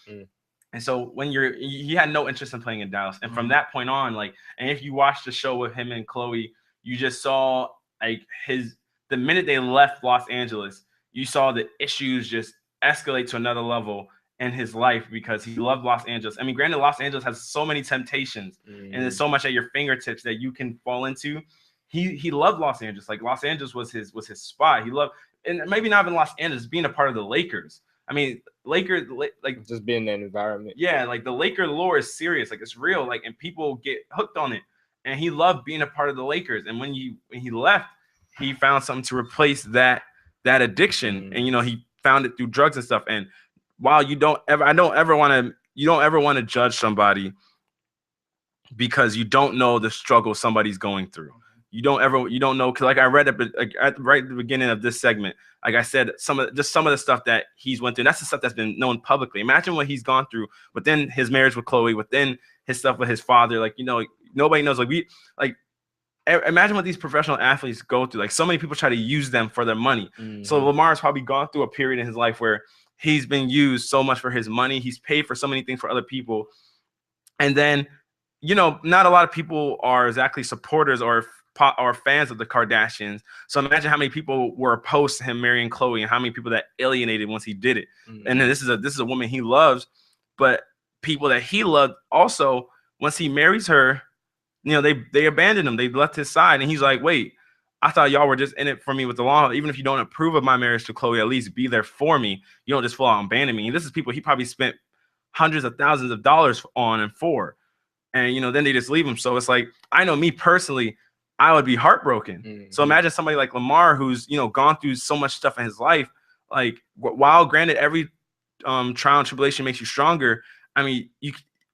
And so when he had no interest in playing in Dallas. And from that point on, like, and if you watch the show with him and Chloe, you just saw like the minute they left Los Angeles, you saw the issues just escalate to another level in his life because he loved Los Angeles. I mean, granted, Los Angeles has so many temptations and there's so much at your fingertips that you can fall into. He loved Los Angeles. Like, Los Angeles was his spot. He loved, and maybe not even Los Angeles, being a part of the Lakers. I mean, Lakers, like, just being in that environment. Yeah, like, the Laker lore is serious. Like, it's real. Like, and people get hooked on it. And he loved being a part of the Lakers. And when he left, he found something to replace that addiction. And he found it through drugs and stuff. And while you don't ever want to judge somebody because you don't know the struggle somebody's going through. you don't know, because like I read right at the beginning of this segment, like I said, some of the stuff that he's went through. That's the stuff that's been known publicly. Imagine what he's gone through within his marriage with Chloe, within his stuff with his father. Like, nobody knows. Imagine what these professional athletes go through. Like, so many people try to use them for their money. Mm-hmm. So Lamar's probably gone through a period in his life where he's been used so much for his money. He's paid for so many things for other people, and then, not a lot of people are exactly supporters or fans of the Kardashians. So imagine how many people were opposed to him marrying Chloe, and how many people that alienated once he did it. Mm-hmm. And then this is a woman he loves, but people that he loved also, once he marries her, they abandoned him. They left his side, and he's like, wait, I thought y'all were just in it for me with the law. Even if you don't approve of my marriage to Chloe, at least be there for me. You don't just full out abandon me. And this is people he probably spent hundreds of thousands of dollars on and for. And, then they just leave him. So it's like, I know me personally, I would be heartbroken. Mm-hmm. So imagine somebody like Lamar, who's, gone through so much stuff in his life. Like, while granted, every trial and tribulation makes you stronger, I mean,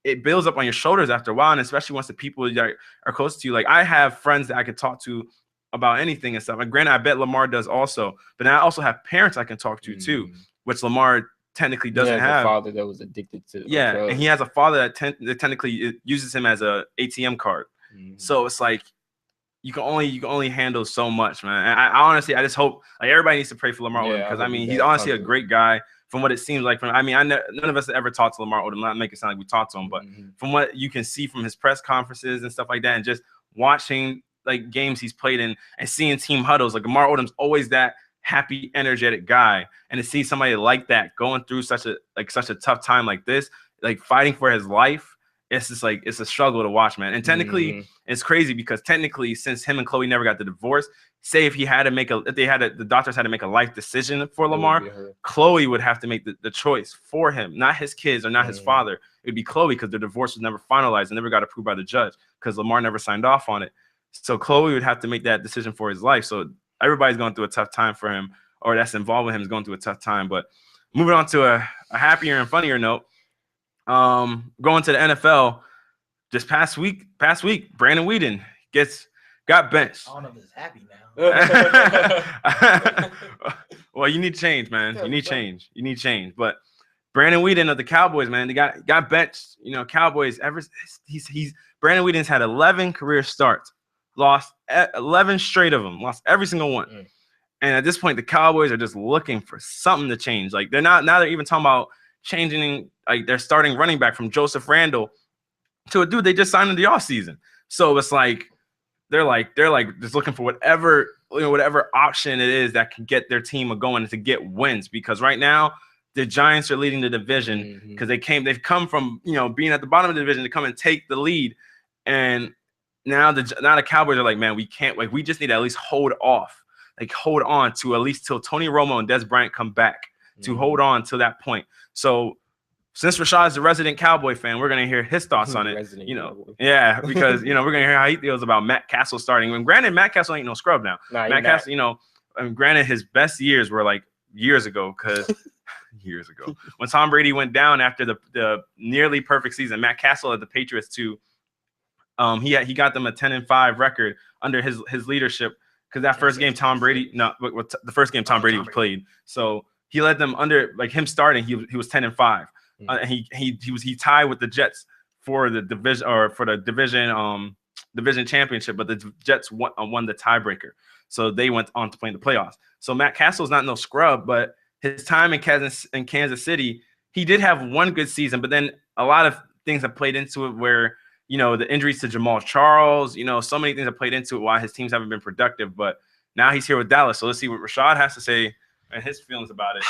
it builds up on your shoulders after a while. And especially once the people that are close to you, like I have friends that I could talk to about anything and stuff. And granted, I bet Lamar does also. But then I also have parents I can talk to too, which Lamar technically doesn't have. A father that was addicted to drugs. And he has a father that technically uses him as a ATM card. Mm-hmm. So it's like you can only handle so much, man. And I honestly, I just hope like everybody needs to pray for Lamar Odom, because I mean, he's honestly a great guy. From what it seems like, none of us ever talked to Lamar Odom. Not make it sound like we talked to him, but from what you can see from his press conferences and stuff like that, and just watching like games he's played in and seeing team huddles, like Lamar Odom's always that happy, energetic guy. And to see somebody like that going through such a tough time like this, like fighting for his life, it's just like, it's a struggle to watch, man. And technically, it's crazy because technically, since him and Chloe never got the divorce, say if the doctors had to make a life decision for Lamar, Chloe would have to make the choice for him, not his kids or not his father. It would be Chloe, because the divorce was never finalized and never got approved by the judge because Lamar never signed off on it. So Chloe would have to make that decision for his life. So everybody's going through a tough time for him, or that's involved with him is going through a tough time. But moving on to a happier and funnier note, going to the NFL, just past week, Brandon Weeden got benched. I don't know if it's happy now. Well, you need change, man. You need change. But Brandon Weeden of the Cowboys, man, they got benched. Cowboys Brandon Weeden's had 11 career starts, lost 11 straight of them, lost every single one. And at this point, the Cowboys are just looking for something to change. Like they're even talking about changing like their starting running back from Joseph Randle to a dude they just signed in the offseason. So it's like they're just looking for whatever option it is that can get their team going to get wins, because right now the Giants are leading the division because they've come from being at the bottom of the division to come and take the lead, and now the Cowboys are like, man, we can't, like, we just need to at least hold on to at least till Tony Romo and Des Bryant come back to hold on to that point. So since Rashad is the resident Cowboy fan, we're gonna hear his thoughts on it. Because we're gonna hear how he feels about Matt Castle starting. And granted, Matt Castle ain't no scrub now. Matt Castle, granted his best years were like years ago, when Tom Brady went down after the nearly perfect season. Matt Castle at the Patriots too. He got them a 10-5 record under his leadership, because that first game Tom Brady was played. So he led them under, like, him starting. He was 10-5. And he tied with the Jets for the division championship, but the Jets won the tiebreaker, so they went on to play in the playoffs. So Matt Castle's not no scrub, but his time in Kansas City, he did have one good season, but then a lot of things have played into it, where the injuries to Jamal Charles, so many things have played into it why his teams haven't been productive. But now he's here with Dallas, so let's see what Rashad has to say and his feelings about it.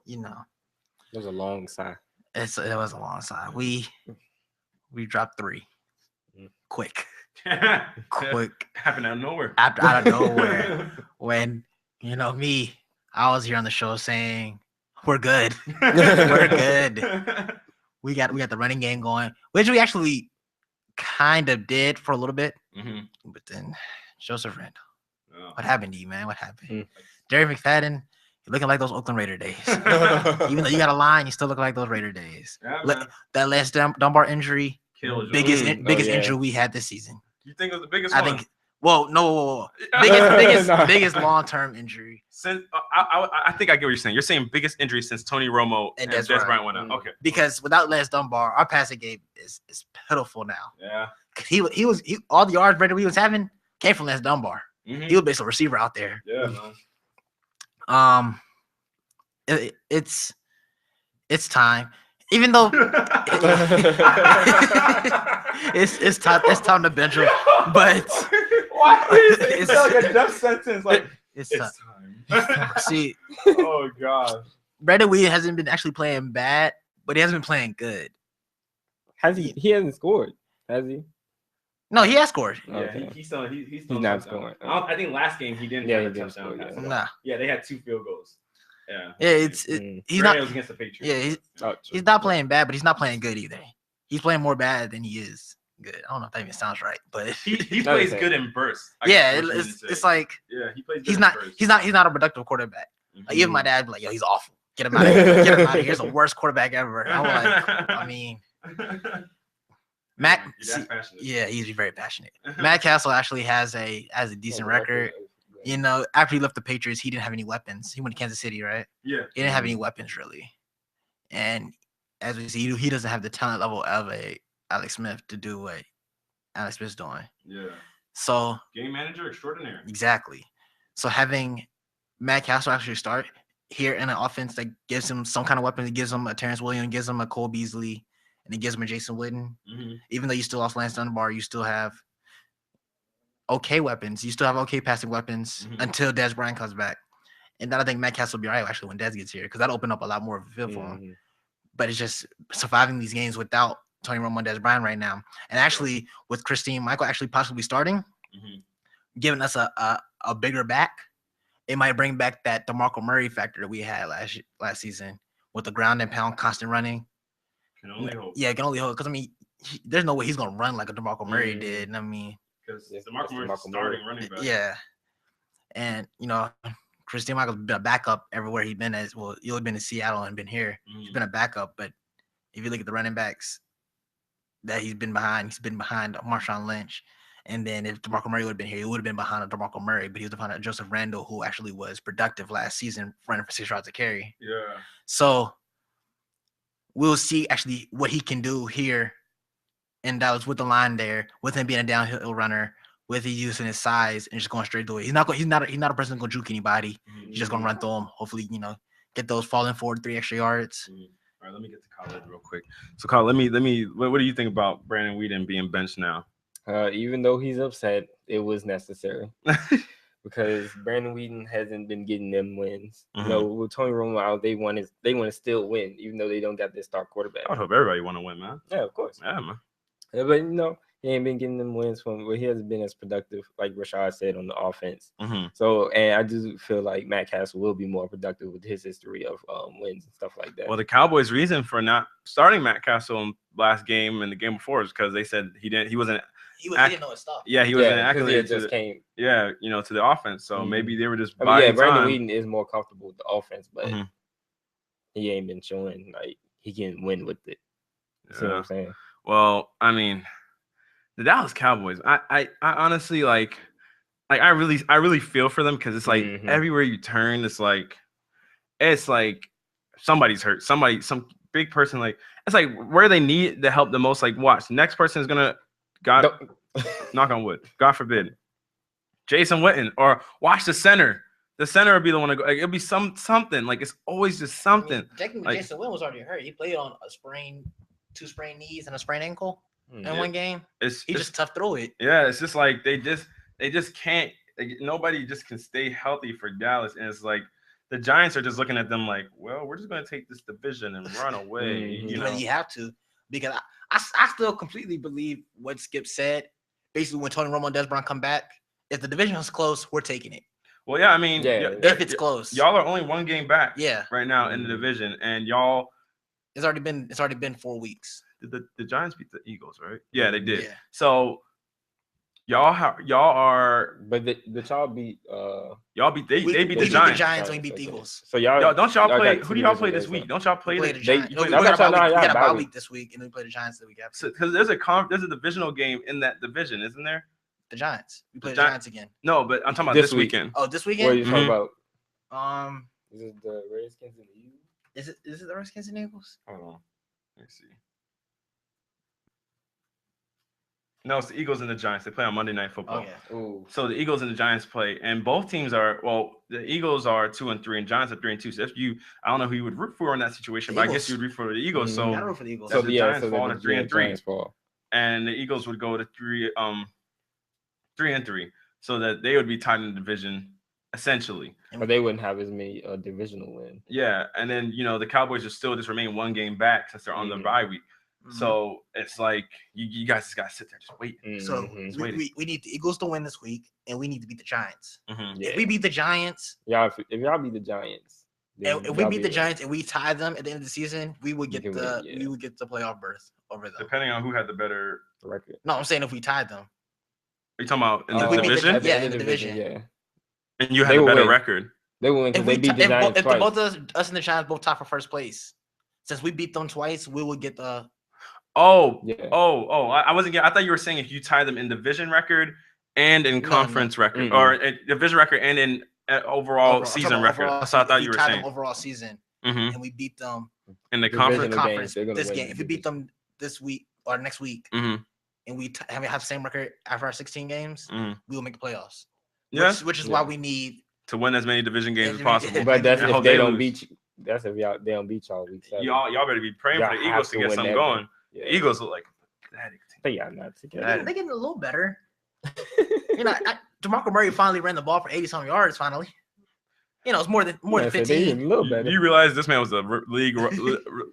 It was a long sigh. It was a long sigh. We dropped 3. Quick. Happened out of nowhere. Out of nowhere. When, me, I was here on the show saying, we're good. We're good. We got the running game going, which we actually kind of did for a little bit. But then Joseph Randle. Oh. What happened to you, man? What happened? Jerry McFadden, you're looking like those Oakland Raider days. Even though you got a line, you still look like those Raider days. Yeah, that last Dunbar injury, biggest injury we had this season. You think it was the biggest I one? think. Well, no. Biggest long-term injury. Since I think I get what you're saying. You're saying biggest injury since Tony Romo and Des Bryant went out. Okay. Because without Lance Dunbar, our passing game is pitiful now. Yeah. He all the yards Brandon Williams having came from Lance Dunbar. Mm-hmm. He was basically a receiver out there. Yeah, man. It's time. Even though it's time to bench him, but why it's like a death sentence? Like it's time. See, oh gosh, Brandon Williams hasn't been actually playing bad, but he hasn't been playing good. Has he? He hasn't scored, has he? No, he has scored. Yeah, okay. he's still not scoring. I think last game he didn't. Yeah, have he a didn't touchdown. score, Nah. Yeah, they had 2 field goals. Yeah. Yeah, he's not. It was against the Patriots. Yeah, he's not playing bad, but he's not playing good either. He's playing more bad than he is good. I don't know if that even sounds right, but he plays good in bursts. Yeah, it's like he plays. Good he's in not a productive quarterback. Like even my dad be like, yo, he's awful. Get him out of here. Get him out of here. He's the worst quarterback ever. I'm like, I mean, Matt. Yeah, he's very passionate. Matt Castle actually has a decent record. You know, after he left the Patriots, he didn't have any weapons. He went to Kansas City, right? Yeah. He didn't have any weapons really. And as we see, he doesn't have the talent level of a Alex Smith to do what Alex Smith's doing. Yeah. So game manager extraordinaire. Exactly. So having Matt Castle actually start here in an offense that gives him some kind of weapon, it gives him a Terrence Williams, gives him a Cole Beasley, and it gives him a Jason Witten. Mm-hmm. Even though you still lost Lance Dunbar, you still have okay weapons. You still have okay passing weapons until Des Bryant comes back. And then I think Matt Castle will be all right actually when Des gets here because that'll open up a lot more of a field for him. But it's just surviving these games without Tony Romo and Des Bryant right now. And actually with Christine Michael actually possibly starting, giving us a bigger back, it might bring back that DeMarco Murray factor that we had last season with the ground and pound constant running. Can only hope. Yeah, can only hope. Because, I mean, there's no way he's going to run like a DeMarco Murray did. And I mean, because DeMarco Murray's starting running back. Yeah. And, you know, Christine Michael's been a backup everywhere he's been. You've been in Seattle and been here. He's been a backup. But if you look at the running backs that he's been behind Marshawn Lynch. And then if DeMarco Murray would have been here, he would have been behind a DeMarco Murray. But he was behind a Joseph Randle, who actually was productive last season, running for 6 yards a carry. Yeah. So we'll see actually what he can do here in Dallas with the line there, with him being a downhill runner, with he using his size and just going straight through it. He's not a person gonna juke anybody. He's just gonna run through them. Hopefully, you know, get those falling forward 3 extra yards. All right, let me get to Khaled real quick. So Khaled, let me. What do you think about Brandon Whedon being benched now? Even though he's upset, it was necessary because Brandon Whedon hasn't been getting them wins. You know, with Tony Romo out, they want to still win, even though they don't got their star quarterback. I hope everybody want to win, man. Yeah, of course. Yeah, man. Yeah, but you know, he ain't been getting them wins he hasn't been as productive, like Rashad said, on the offense. So, and I do feel like Matt Castle will be more productive with his history of wins and stuff like that. Well, the Cowboys' reason for not starting Matt Castle in last game and the game before is because they said he didn't know his stuff. Yeah, he wasn't acclimated to the offense. So maybe they were just buying Brandon time. Whedon is more comfortable with the offense, but he ain't been showing like he can win with it. You see what I'm saying? Well, I mean, the Dallas Cowboys. I honestly like I really feel for them because it's like everywhere you turn, it's like somebody's hurt. Some big person, like it's like where they need the help the most. Like, watch, the next person is gonna knock on wood, God forbid, Jason Witten, or watch the center. The center will be the one to go. Like, it'll be something. Like, it's always just something. Technically, Jason Witten was already hurt. He played on a 2 sprained knees and a sprained ankle in one game. He just toughed through it. Yeah, it's just like they just can't. Like, nobody just can stay healthy for Dallas, and it's like the Giants are just looking at them like, well, we're just gonna take this division and run away. You know, you have to, because I still completely believe what Skip said. Basically, when Tony Romo and Des Bryant come back, if the division is close, we're taking it. Well, yeah, I mean, if it's close, y'all are only 1 game back. Yeah, right now in the division, and y'all. It's already been 4 weeks. Did the Giants beat the Eagles, right? Yeah, they did. Yeah. So Y'all are. But the y'all beat Y'all beat they beat the we Giants. and we beat the Eagles. So Y'all don't y'all play? got Who do y'all play this week? Don't y'all play the the Giants? We y'all got a bye week this week, and we play the Giants the week after. Because there's a divisional game in that division, isn't there? The Giants. We play the Giants again. No, but I'm talking about this weekend. Oh, this weekend? What are you talking about? Is it the Redskins and the Eagles? Is it the Redskins and Eagles? Hold on. Let me see. No, it's the Eagles and the Giants. They play on Monday Night Football. Oh, Ooh. So the Eagles and the Giants play, and both teams are the Eagles are 2-3, and Giants are 3-2. So if I don't know who you would root for in that situation, but I guess you would root for the Eagles. So I root for the Eagles. So the Giants fall to 3-3, and the Eagles would go to 3-3, so that they would be tied in the division essentially. But they wouldn't have as many divisional wins. Yeah, and then the Cowboys are still just remain one game back since they're on the bye week. Mm-hmm. So it's like you guys just gotta sit there, just wait. So we need the Eagles to win this week, and we need to beat the Giants. Mm-hmm. If we beat the Giants, if y'all beat the Giants, and if we beat the Giants and we tie them at the end of the season, we would get we would get the playoff berth over them. Depending on who had the better record. No, I'm saying if we tied them. Are you talking about in the division? In the division. Yeah. And you had a better record. They will win because they beat the Giants if twice. both us and the Giants both tie for first place, since we beat them twice, we would get the. I wasn't getting. I thought you were saying if you tie them in division record and in conference record, or division record and in overall season record. So I thought you were saying overall season, and we beat them in the conference this game. If we beat them this week or next week, and we have the same record after our 16 games, we will make the playoffs. Yes, which is why we need to win as many division games as possible. But that's if they don't beat you. That's if they don't beat y'all week 7. Y'all better be praying for the Eagles to get something going. Yeah. The Eagles look like pathetic. They are not together. They're getting a little better. DeMarco Murray finally ran the ball for 80-some yards. Finally, it's more than 15. A little better. You realize this man was a league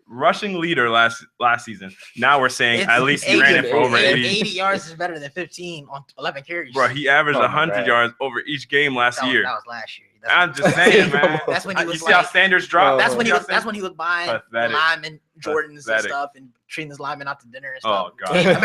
rushing leader last season. Now we're saying at least he ran it for over 80 yards is better than 15 on 11 carries. Bro, he averaged 100 yards over each game last year. That was last year. I'm just saying, man. That's when he was. You see how standards drop. That's when he was buying the linemen Jordans and stuff and treating his linemen out to dinner and stuff. Oh god,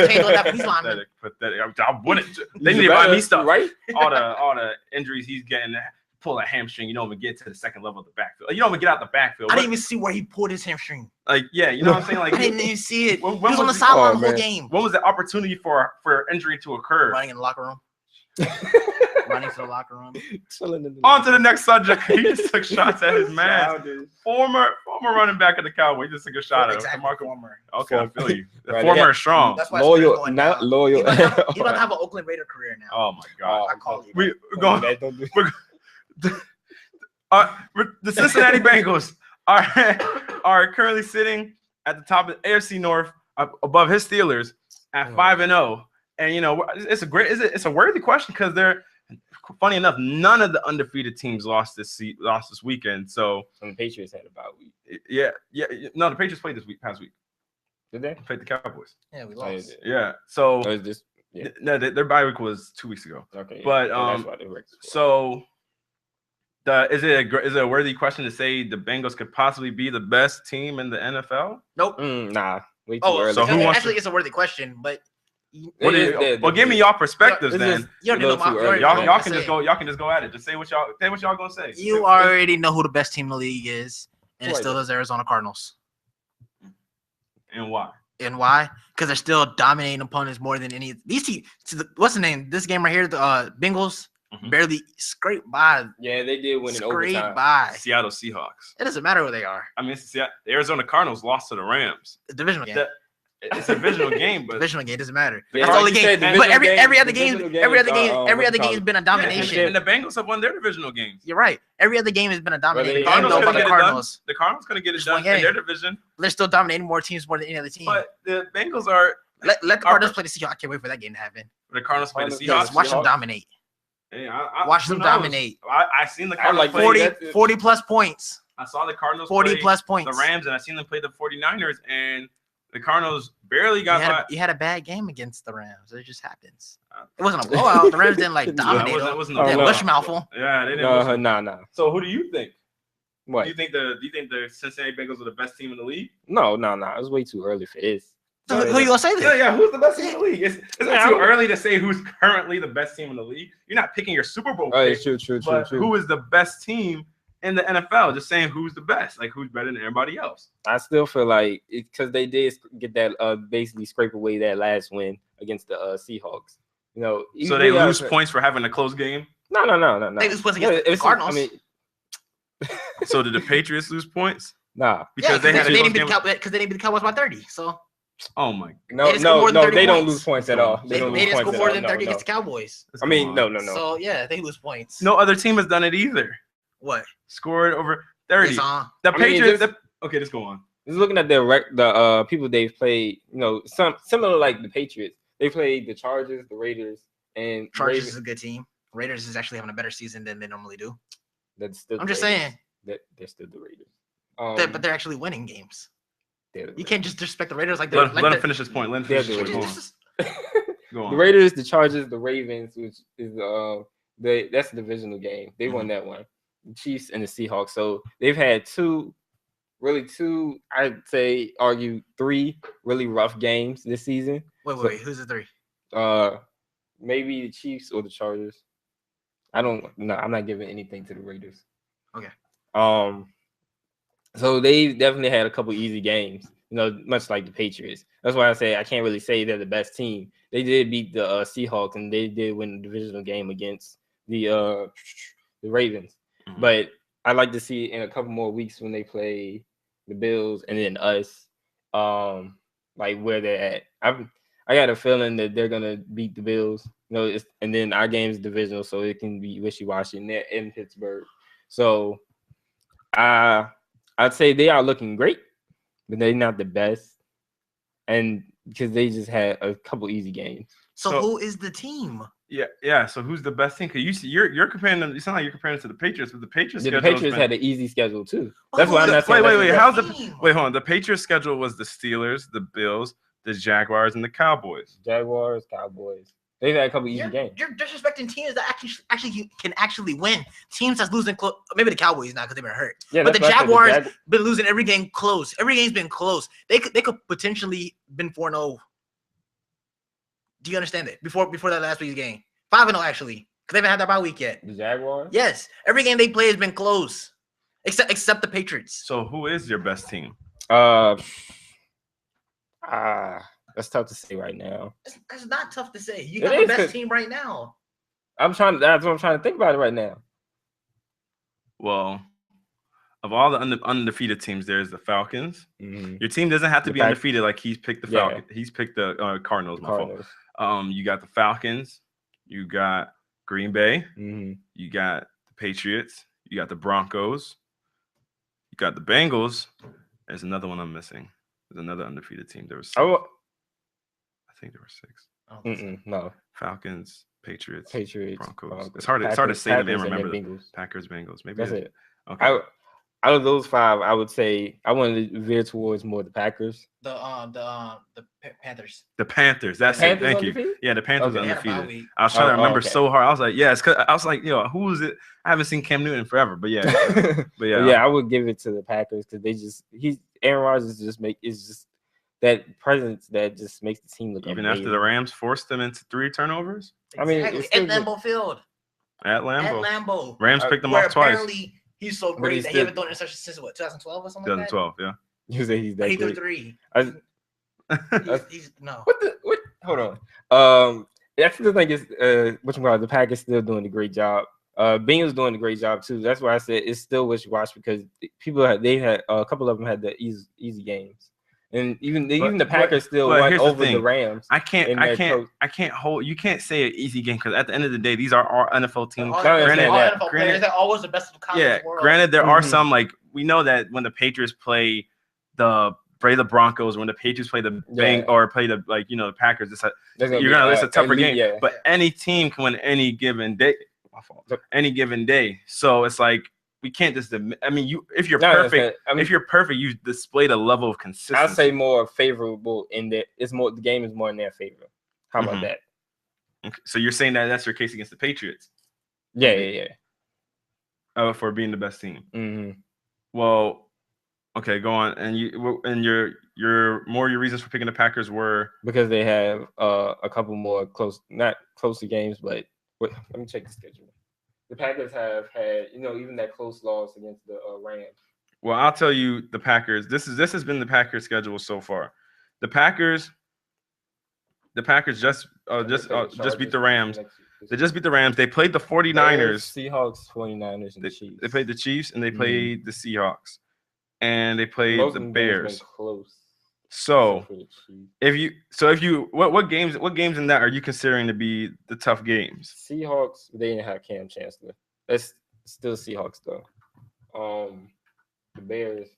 pathetic. I wouldn't. They need to buy me stuff, right? All the injuries he's getting. Pull a hamstring, you don't even get to the second level of the backfield. You don't even get out the backfield. I didn't even see where he pulled his hamstring. Like, yeah, you know what I'm saying? Like, I didn't even see it. He was on the sideline the whole game. When was the opportunity for injury to occur? Running in the locker room. Running to the locker room. On to the next subject. He just took shots at his man. Former running back of the Cowboys. He just took a shot at him. Former. Okay, I feel you. The former is strong. That's why loyal, not loyal. He doesn't have an Oakland Raider career now. Oh my god. I call it. We're going. The Cincinnati Bengals are currently sitting at the top of the AFC North, above his Steelers at 5-0. And it's a worthy question because they're funny enough, none of the undefeated teams lost this weekend. So the Patriots had a bye week. Yeah. No, the Patriots played past week. Did they? Played the Cowboys. Yeah, we lost. Yeah. So no, their bye week was 2 weeks ago. Okay. But that's why they so. Is it a worthy question to say the Bengals could possibly be the best team in the NFL? Nope. Nah. Way too early. So it's a worthy question, but give me y'all perspectives then. Y'all can just go at it. Just say what y'all gonna say. You already know who the best team in the league is, and it still is Arizona Cardinals. And why? Because they're still dominating opponents more than any of these teams. What's the name? This game right here, the Bengals. Barely scraped by. Yeah, they did win in overtime. Scraped by Seattle Seahawks. It doesn't matter who they are. I mean, the Arizona Cardinals lost to the Rams. The divisional game. It's a divisional game, but divisional game doesn't matter. Yeah, that's the only game. But every other game has been a domination. And the Bengals have won their divisional games. You're right. Every other game has been a domination. The Cardinals going to get it done in their division. They're still dominating more teams more than any other team. But the Bengals are. Let the Cardinals play the Seahawks. I can't wait for that game to happen. The Cardinals play the Seahawks. Watch them dominate. Hey, watch them dominate. I seen the Cardinals play 40 plus points. I saw the Cardinals 40 plus points. The Rams, and I seen them play the 49ers, and the Cardinals barely got by. You had a bad game against the Rams. It just happens. It wasn't a blowout. The Rams didn't dominate. It wasn't a bush mouthful. Yeah, they didn't. No. So who do you think? What? Do you think the Cincinnati Bengals are the best team in the league? No. It's way too early for this. So who you gonna say then? Yeah. Who's the best team in the league? It's not too early to say who's currently the best team in the league. You're not picking your Super Bowl pick. True. Who is the best team in the NFL? Just saying who's the best, like who's better than everybody else. I still feel like because they did get that basically scrape away that last win against the Seahawks. So they lose points for having a close game. No. They lose points against the Cardinals. So did the Patriots lose points? Nah, because they didn't beat the Cowboys by 30. So. Oh my God. No, they don't lose points at all. They didn't score more than 30 against the Cowboys. No. So yeah, they lose points. No other team has done it either. What? Scored over 30. The Patriots. Okay, let's go on. Just looking at the people they've played, some similar like the Patriots. They played the Chargers, the Raiders, and Chargers is a good team. Raiders is actually having a better season than they normally do. I'm just saying that they're still the Raiders. But they're actually winning games. You can't just disrespect the Raiders like let him finish his point. Let him finish his point. Go on. The Raiders, the Chargers, the Ravens, which is that's a divisional game. They won that one. The Chiefs and the Seahawks. So they've had two, I'd say, argue three really rough games this season. Wait. Who's the three? Maybe the Chiefs or the Chargers. I'm not giving anything to the Raiders. Okay. So they definitely had a couple easy games, much like the Patriots. That's why I say I can't really say they're the best team. They did beat the Seahawks, and they did win the divisional game against the Ravens. Mm-hmm. But I'd like to see in a couple more weeks when they play the Bills and then us, like where they're at. I got a feeling that they're gonna beat the Bills, and then our game's divisional, so it can be wishy-washy. And they're in Pittsburgh, so I'd say they are looking great, but they're not the best, and because they just had a couple easy games. So who is the team? Yeah. So who's the best team? Because you're comparing them. You sound like you're comparing them to the Patriots, but the Patriots. The Patriots had an easy schedule too. That's why I'm not saying. Wait, hold on. The Patriots schedule was the Steelers, the Bills, the Jaguars, and the Cowboys. Cowboys. They've had a couple easy games. You're disrespecting teams that can win. Teams that's losing close. Maybe the Cowboys not because they've been hurt. Yeah, but the Jaguars been losing every game close. Every game's been close. They could potentially been 4-0. Do you understand it? Before that last week's game, 5-0 actually, because they haven't had their bye week yet. The Jaguars. Yes, every game they play has been close, except the Patriots. So who is your best team? That's tough to say right now. It's not tough to say. You got the best team right now. That's what I'm trying to think about it right now. Well, of all the undefeated teams, there's the Falcons. Mm-hmm. Your team doesn't have to be undefeated. Like he's picked the Falcons. He's picked the Cardinals. You got the Falcons. You got Green Bay. Mm-hmm. You got the Patriots. You got the Broncos. You got the Bengals. There's another one I'm missing. There's another undefeated team. There was 6. I think there were 6. No. Falcons, Patriots, Broncos. It's hard to say them and remember them. Packers, Bengals. Maybe that's it. Okay. Out of those 5, I would say I want to veer towards more the Packers. The Panthers. The Panthers. That's it. Thank undefeated? You. Yeah, the Panthers undefeated. I was trying to remember so hard. I was like, yes, because I was like, who is it? I haven't seen Cam Newton forever, but yeah. I would give it to the Packers because Aaron Rodgers is just that presence that just makes the team look even amazing. After the Rams forced them into 3 turnovers. Exactly. I mean, at Lambeau Field. At Lambeau. Rams picked them off twice. He's so great that he haven't thrown interception since 2012 or something like that? 2012, yeah. You say he's that he great. He threw 3. He's no. What? Hold on. That's the thing is, the Packers still doing a great job. Bengals doing a great job too. That's why I said it's still wishy-washy because they had a couple of them had the easy games. And even the Packers still won over the Rams. I can't hold. You can't say an easy game because at the end of the day, these are our NFL teams. NFL players that always the best of the college world. Granted, there are some like we know that when the Patriots play the Broncos, when the Patriots play the the Packers, it's a tougher game. Yeah. But any team can win any given day. My fault. Any given day. So it's like. We can't just. I mean, if you're perfect, if you're perfect, you displayed a level of consistency. I'd say more favorable in that the game is more in their favor. How about that? Okay. So you're saying that that's your case against the Patriots? Yeah. For being the best team. Mm-hmm. Well, Okay, go on. And your reasons for picking the Packers were because they have a couple more not closer games, but let me check the schedule. The Packers have had, even that close loss against the Rams. Well, I'll tell you the Packers. This has been the Packers schedule so far. The Packers just beat the Rams. They just beat the Rams. They played the 49ers. Seahawks, 49ers, and the Chiefs. They played the Chiefs and they played the Seahawks. And they played the Bears. Close. So if you what games in that are you considering to be the tough games? Seahawks, they didn't have Cam Chancellor. That's still Seahawks though. The Bears,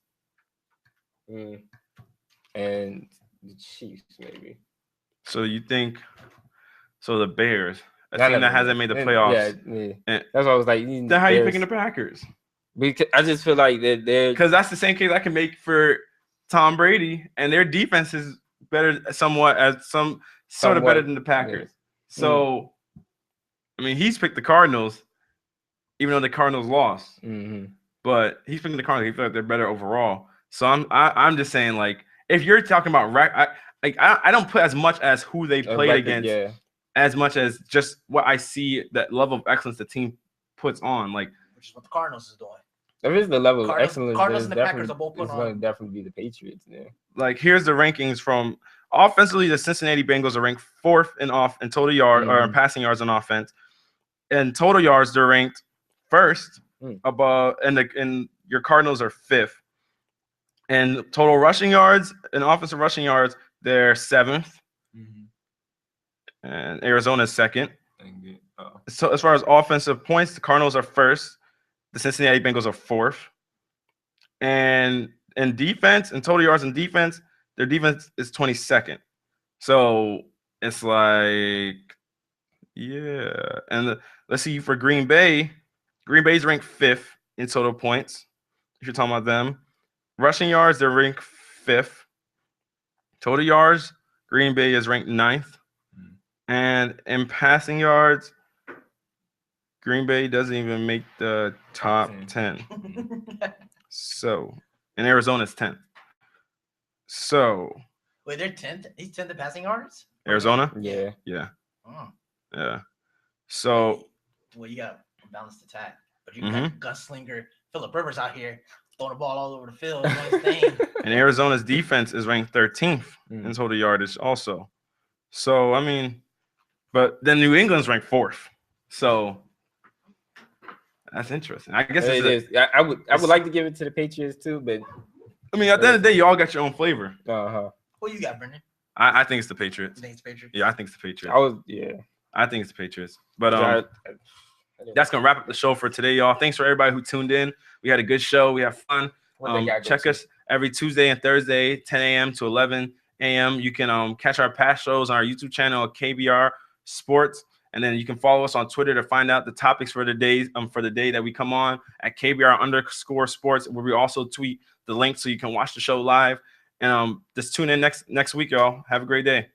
and the Chiefs maybe. So you think the Bears, a team that hasn't made the playoffs. Yeah. That's why I was like, then how are you picking the Packers? Because I just feel like they're because that's the same case I can make for Tom Brady, and their defense is better somewhat better than the Packers. Yeah. So, I mean, he's picked the Cardinals, even though the Cardinals lost. Mm-hmm. But he's picking the Cardinals. He feels like they're better overall. So I'm just saying, like, if you're talking about I don't put as much as who they played against, as much as just what I see that level of excellence the team puts on, like, which is what the Cardinals is doing. If it's the level of excellence, Cardinals and the Packers are both it's going to definitely be the Patriots. Yeah. Like, here's the rankings from offensively. The Cincinnati Bengals are ranked 4th in total yard or passing yards on offense, and total yards they're ranked 1st above, and your Cardinals are 5th. And total rushing yards and offensive rushing yards they're 7th, and Arizona is 2nd. So as far as offensive points, the Cardinals are 1st. The Cincinnati Bengals are 4th. And in defense, and total yards in defense, their defense is 22nd. So it's like, yeah. And let's see, for Green Bay's ranked 5th in total points, if you're talking about them. Rushing yards, they're ranked 5th. Total yards, Green Bay is ranked 9th. And in passing yards, Green Bay doesn't even make the top 10. So, and Arizona's 10th. So. Wait, they're 10th? He's 10th in passing yards? Arizona? Yeah. Oh. Yeah. So. Well, you got a balanced attack. But you got gunslinger Phillip Rivers out here throwing the ball all over the field. And Arizona's defense is ranked 13th in total yardage also. So, I mean, but then New England's ranked 4th. So. That's interesting. I guess it is. I would like to give it to the Patriots too, but I mean, at the end of the day, you all got your own flavor. What you got, Brendan? I think it's the Patriots. You think it's the Patriots? Yeah, I think it's the Patriots. I think it's the Patriots. But that's gonna wrap up the show for today, y'all. Thanks for everybody who tuned in. We had a good show. We had fun. Check us every Tuesday and Thursday, 10 a.m. to 11 a.m. You can catch our past shows on our YouTube channel at KBR Sports. And then you can follow us on Twitter to find out the topics for the day that we come on at KBR_sports, where we also tweet the link so you can watch the show live. And just tune in next week, y'all. Have a great day.